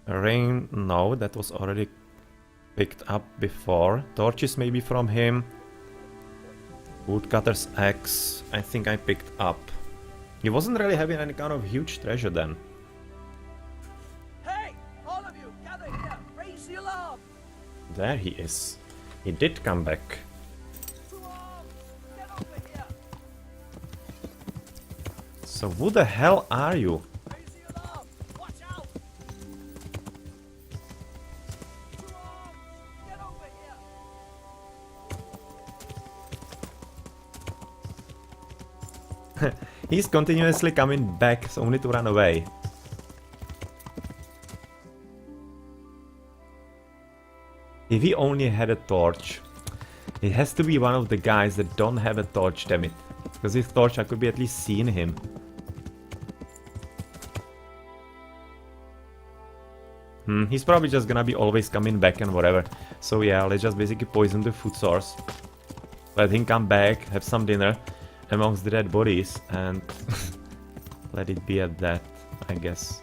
Rain, no, that was already picked up before. Torches maybe from him. Woodcutter's axe, I think I picked up. He wasn't really having any kind of huge treasure then. Hey! All of you, gather here! Raise the alarm! There he is. He did come back. To arms! Get over here! So who the hell are you? Raise the alarm! Watch out! To arms! Get over here! He's continuously coming back, so only to run away. If he only had a torch. It has to be one of the guys that don't have a torch, damn it. Because with torch I could be at least seeing him. He's probably just gonna be always coming back and whatever. So yeah, let's just basically poison the food source. Let him come back, have some dinner amongst the dead bodies, and let it be at that, I guess.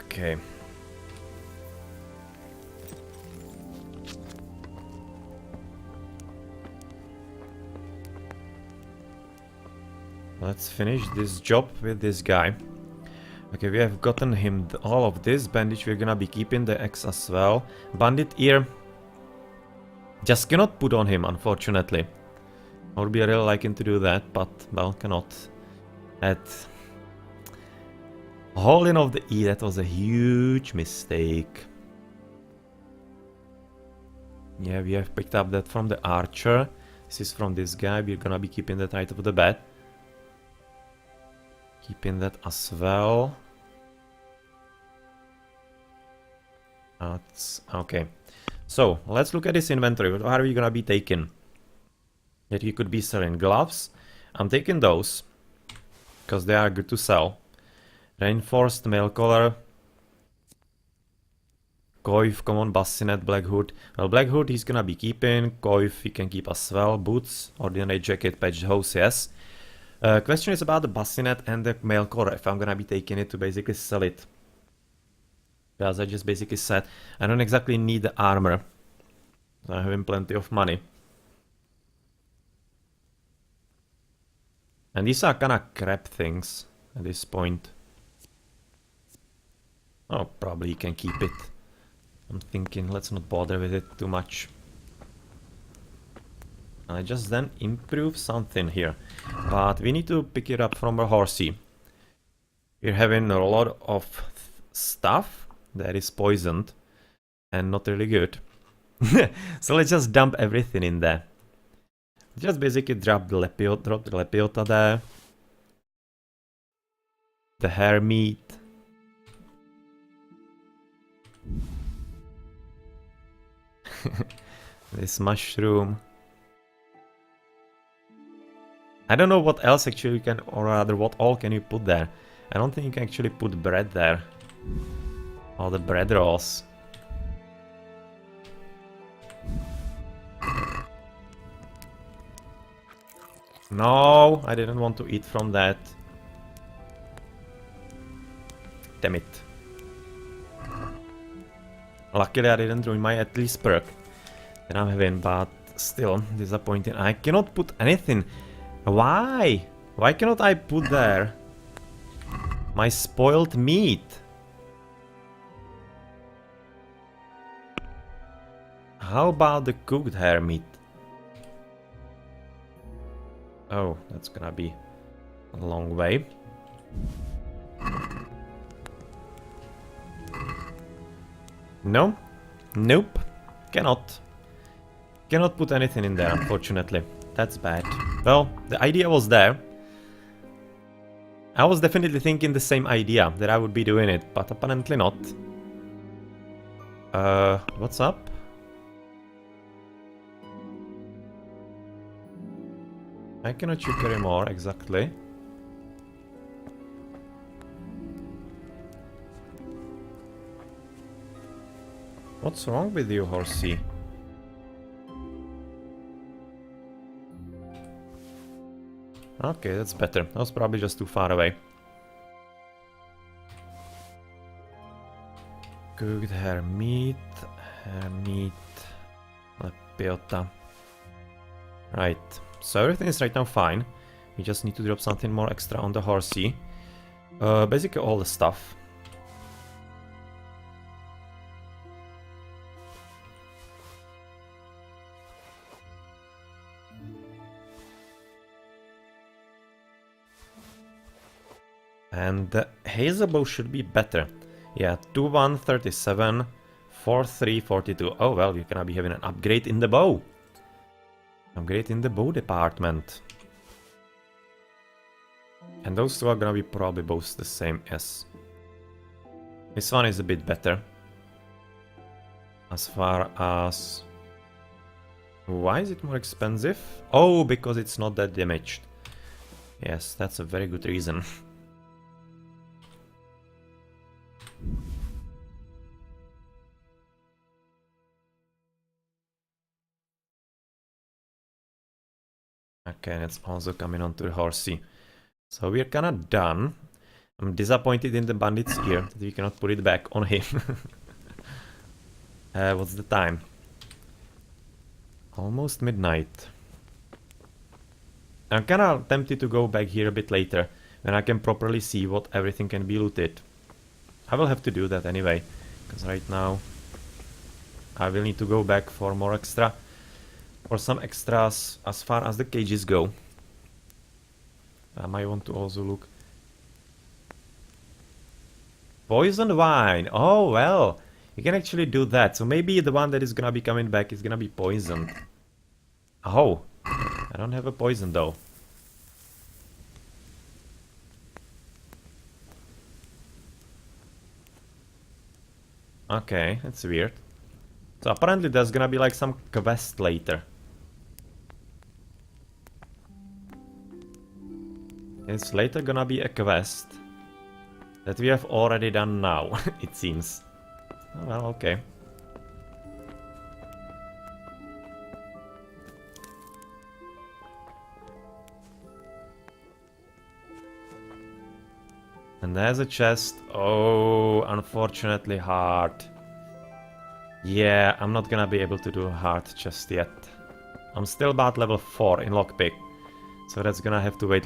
Okay. Let's finish this job with this guy. Okay, we have gotten him all of this. Bandage, we're gonna be keeping the axe as well. Bandit ear. Just cannot put on him, unfortunately. I would be really liking to do that, but, well, cannot. At hole in of the E, that was a huge mistake. Yeah, we have picked up that from the archer. This is from this guy. We're gonna be keeping that right off the bat. Keeping that as well. That's okay. So let's look at this inventory. What are we gonna be taking? That you could be selling gloves. I'm taking those because they are good to sell. Reinforced mail collar. Coif, common bassinet, black hood. Well, black hood he's gonna be keeping. Coif he can keep as well. Boots, ordinary jacket, patched hose, yes. Question is about the bassinet and the mail collar, if I'm gonna be taking it to basically sell it. As I just basically said, I don't exactly need the armor. I'm having plenty of money. And these are kinda crap things at this point. Oh, probably you can keep it. I'm thinking, let's not bother with it too much. I just then improve something here. But we need to pick it up from a horsey. We're having a lot of stuff that is poisoned and not really good. So let's just dump everything in there. Just basically drop the Lepiota there. The hare meat. This mushroom. I don't know what else actually you can, or rather what all can you put there. I don't think you can actually put bread there. Or the bread rolls. No, I didn't want to eat from that. Damn it. Luckily I didn't ruin my at least perk that I'm having, but still disappointing. I cannot put anything. Why? Why cannot I put there my spoiled meat? How about the cooked hare meat? Oh, that's gonna be a long way. No? Nope. Cannot. Cannot put anything in there, unfortunately. That's bad. Well, the idea was there. I was definitely thinking the same idea, that I would be doing it, but apparently not. What's up? I cannot you carry more, exactly. What's wrong with you, horsey? Okay, that's better. I was probably just too far away. Cooked hare meat, Lepiota. Right, so everything is right now fine. We just need to drop something more extra on the horsey. Basically all the stuff. And the hazel bow should be better. Yeah, 2137, 4342. Oh well, you're gonna be having an upgrade in the bow. Upgrade in the bow department. And those two are gonna be probably both the same, yes. This one is a bit better. As far as... Why is it more expensive? Oh, because it's not that damaged. Yes, that's a very good reason. Okay, and it's also coming onto the horsey. So we're kinda done. I'm disappointed in the bandit's ear that we cannot put it back on him. What's the time? Almost midnight. I'm kinda tempted to go back here a bit later, when I can properly see what everything can be looted. I will have to do that anyway, because right now I will need to go back for more extra, for some extras as far as the cages go. I might want to also look. Poisoned wine. Oh well, you can actually do that. So maybe the one that is gonna be coming back is gonna be poisoned. Oh, I don't have a poison though. Okay, that's weird. So apparently there's gonna be like some quest later. It's later gonna be a quest that we have already done now, it seems. Oh, well, okay. And there's a chest. Oh, unfortunately hard. Yeah, I'm not gonna be able to do hard just yet. I'm still about level 4 in lockpick. So that's gonna have to wait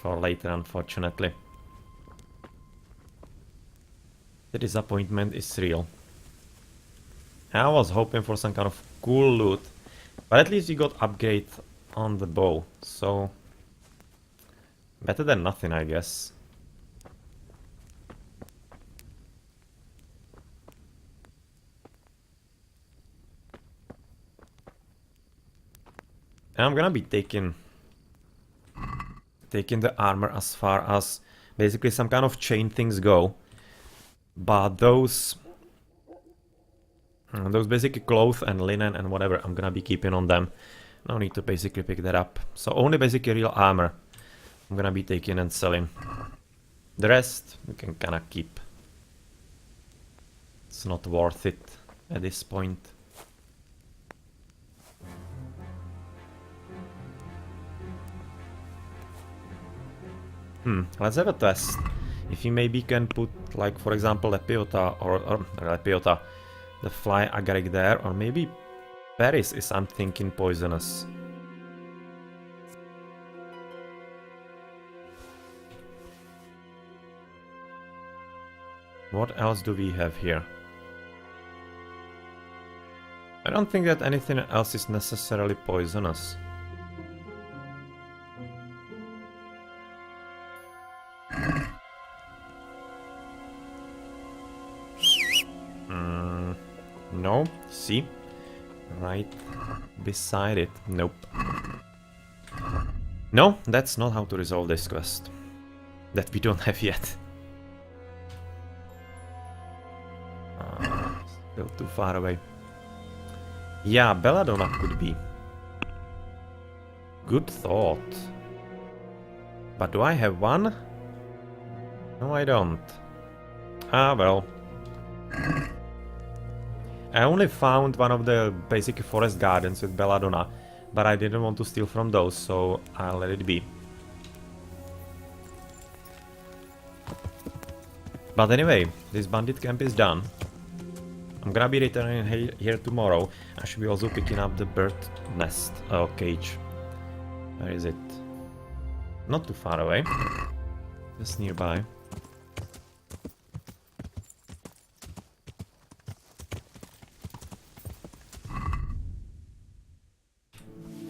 for later, unfortunately. The disappointment is real. I was hoping for some kind of cool loot. But at least we got upgrade on the bow. So better than nothing, I guess. And I'm gonna be taking the armor as far as basically some kind of chain things go. But those basically clothes and linen and whatever, I'm gonna be keeping on them. No need to basically pick that up. So only basically real armor I'm gonna be taking and selling. The rest we can kinda keep. It's not worth it at this point. Let's have a test. If you maybe can put, like, for example, Lepiota or Lepiota, the fly agaric there, or maybe Paris is, I'm thinking, poisonous. What else do we have here? I don't think that anything else is necessarily poisonous. No, see? Right beside it. Nope. No, that's not how to resolve this quest. That we don't have yet. Still too far away. Yeah, Belladonna could be. Good thought. But do I have one? No, I don't. Ah, well. I only found one of the basic forest gardens with Belladonna, but I didn't want to steal from those, so I'll let it be. But anyway, this bandit camp is done. I'm gonna be returning here tomorrow. I should be also picking up the bird nest cage. Where is it? Not too far away. Just nearby.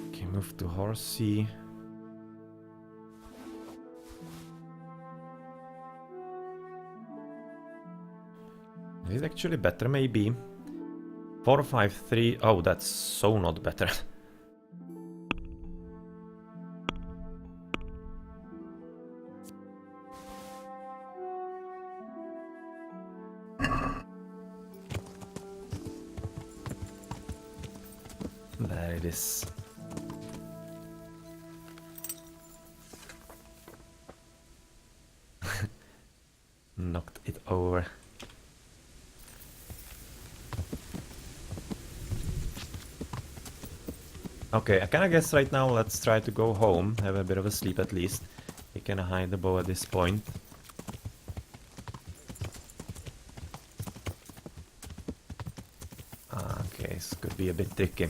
Okay, move to Horsey. Is it actually better, maybe? 453. Oh, that's so not better. There it is. Knocked it over. Okay, I kinda guess right now let's try to go home, have a bit of a sleep at least. We can hide the bow at this point. Okay, this could be a bit tricky.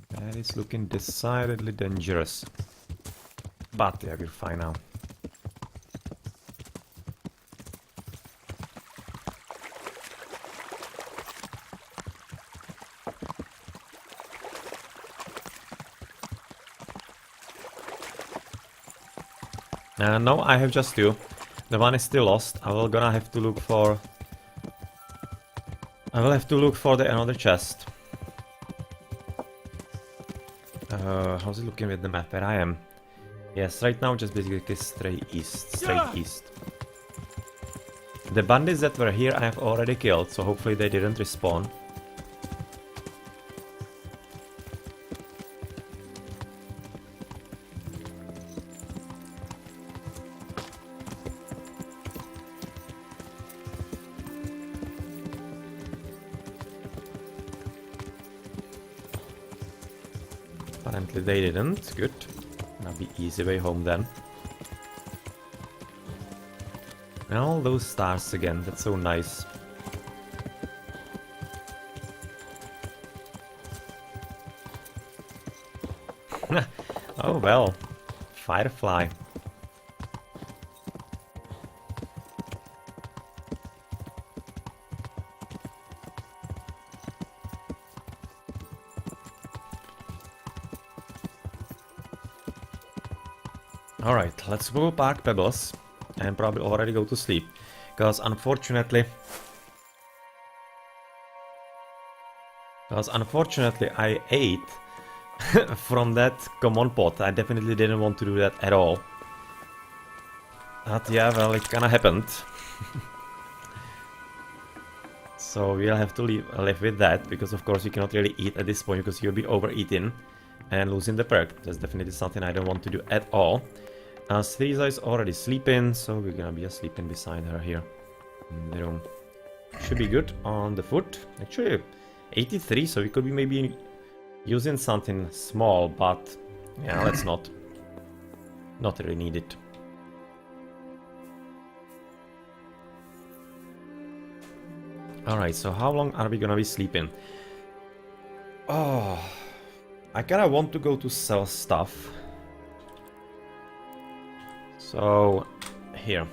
That is looking decidedly dangerous. But yeah, we're fine now. No, I have just two. The one is still lost. I will gonna have to look for... I will have to look for the another chest. How's it looking with the map where I am? Yes, right now just basically straight east. The bandits that were here I have already killed, so hopefully they didn't respawn. Apparently they didn't. Good. That'll be easy way home then. And all those stars again. That's so nice. Oh well. Firefly. Alright, let's go park Pebbles and probably already go to sleep. Because unfortunately I ate from that common pot. I definitely didn't want to do that at all. But yeah, well, it kinda happened. So we'll have to live with that, because of course you cannot really eat at this point because you'll be overeating and losing the perk. That's definitely something I don't want to do at all. Syriza is already sleeping, so we're gonna be sleeping beside her here in the room. Should be good on the foot. Actually, 83, so we could be maybe using something small, but yeah, let's not really need it. Alright, so how long are we gonna be sleeping? Oh, I kinda want to go to sell stuff. So, here.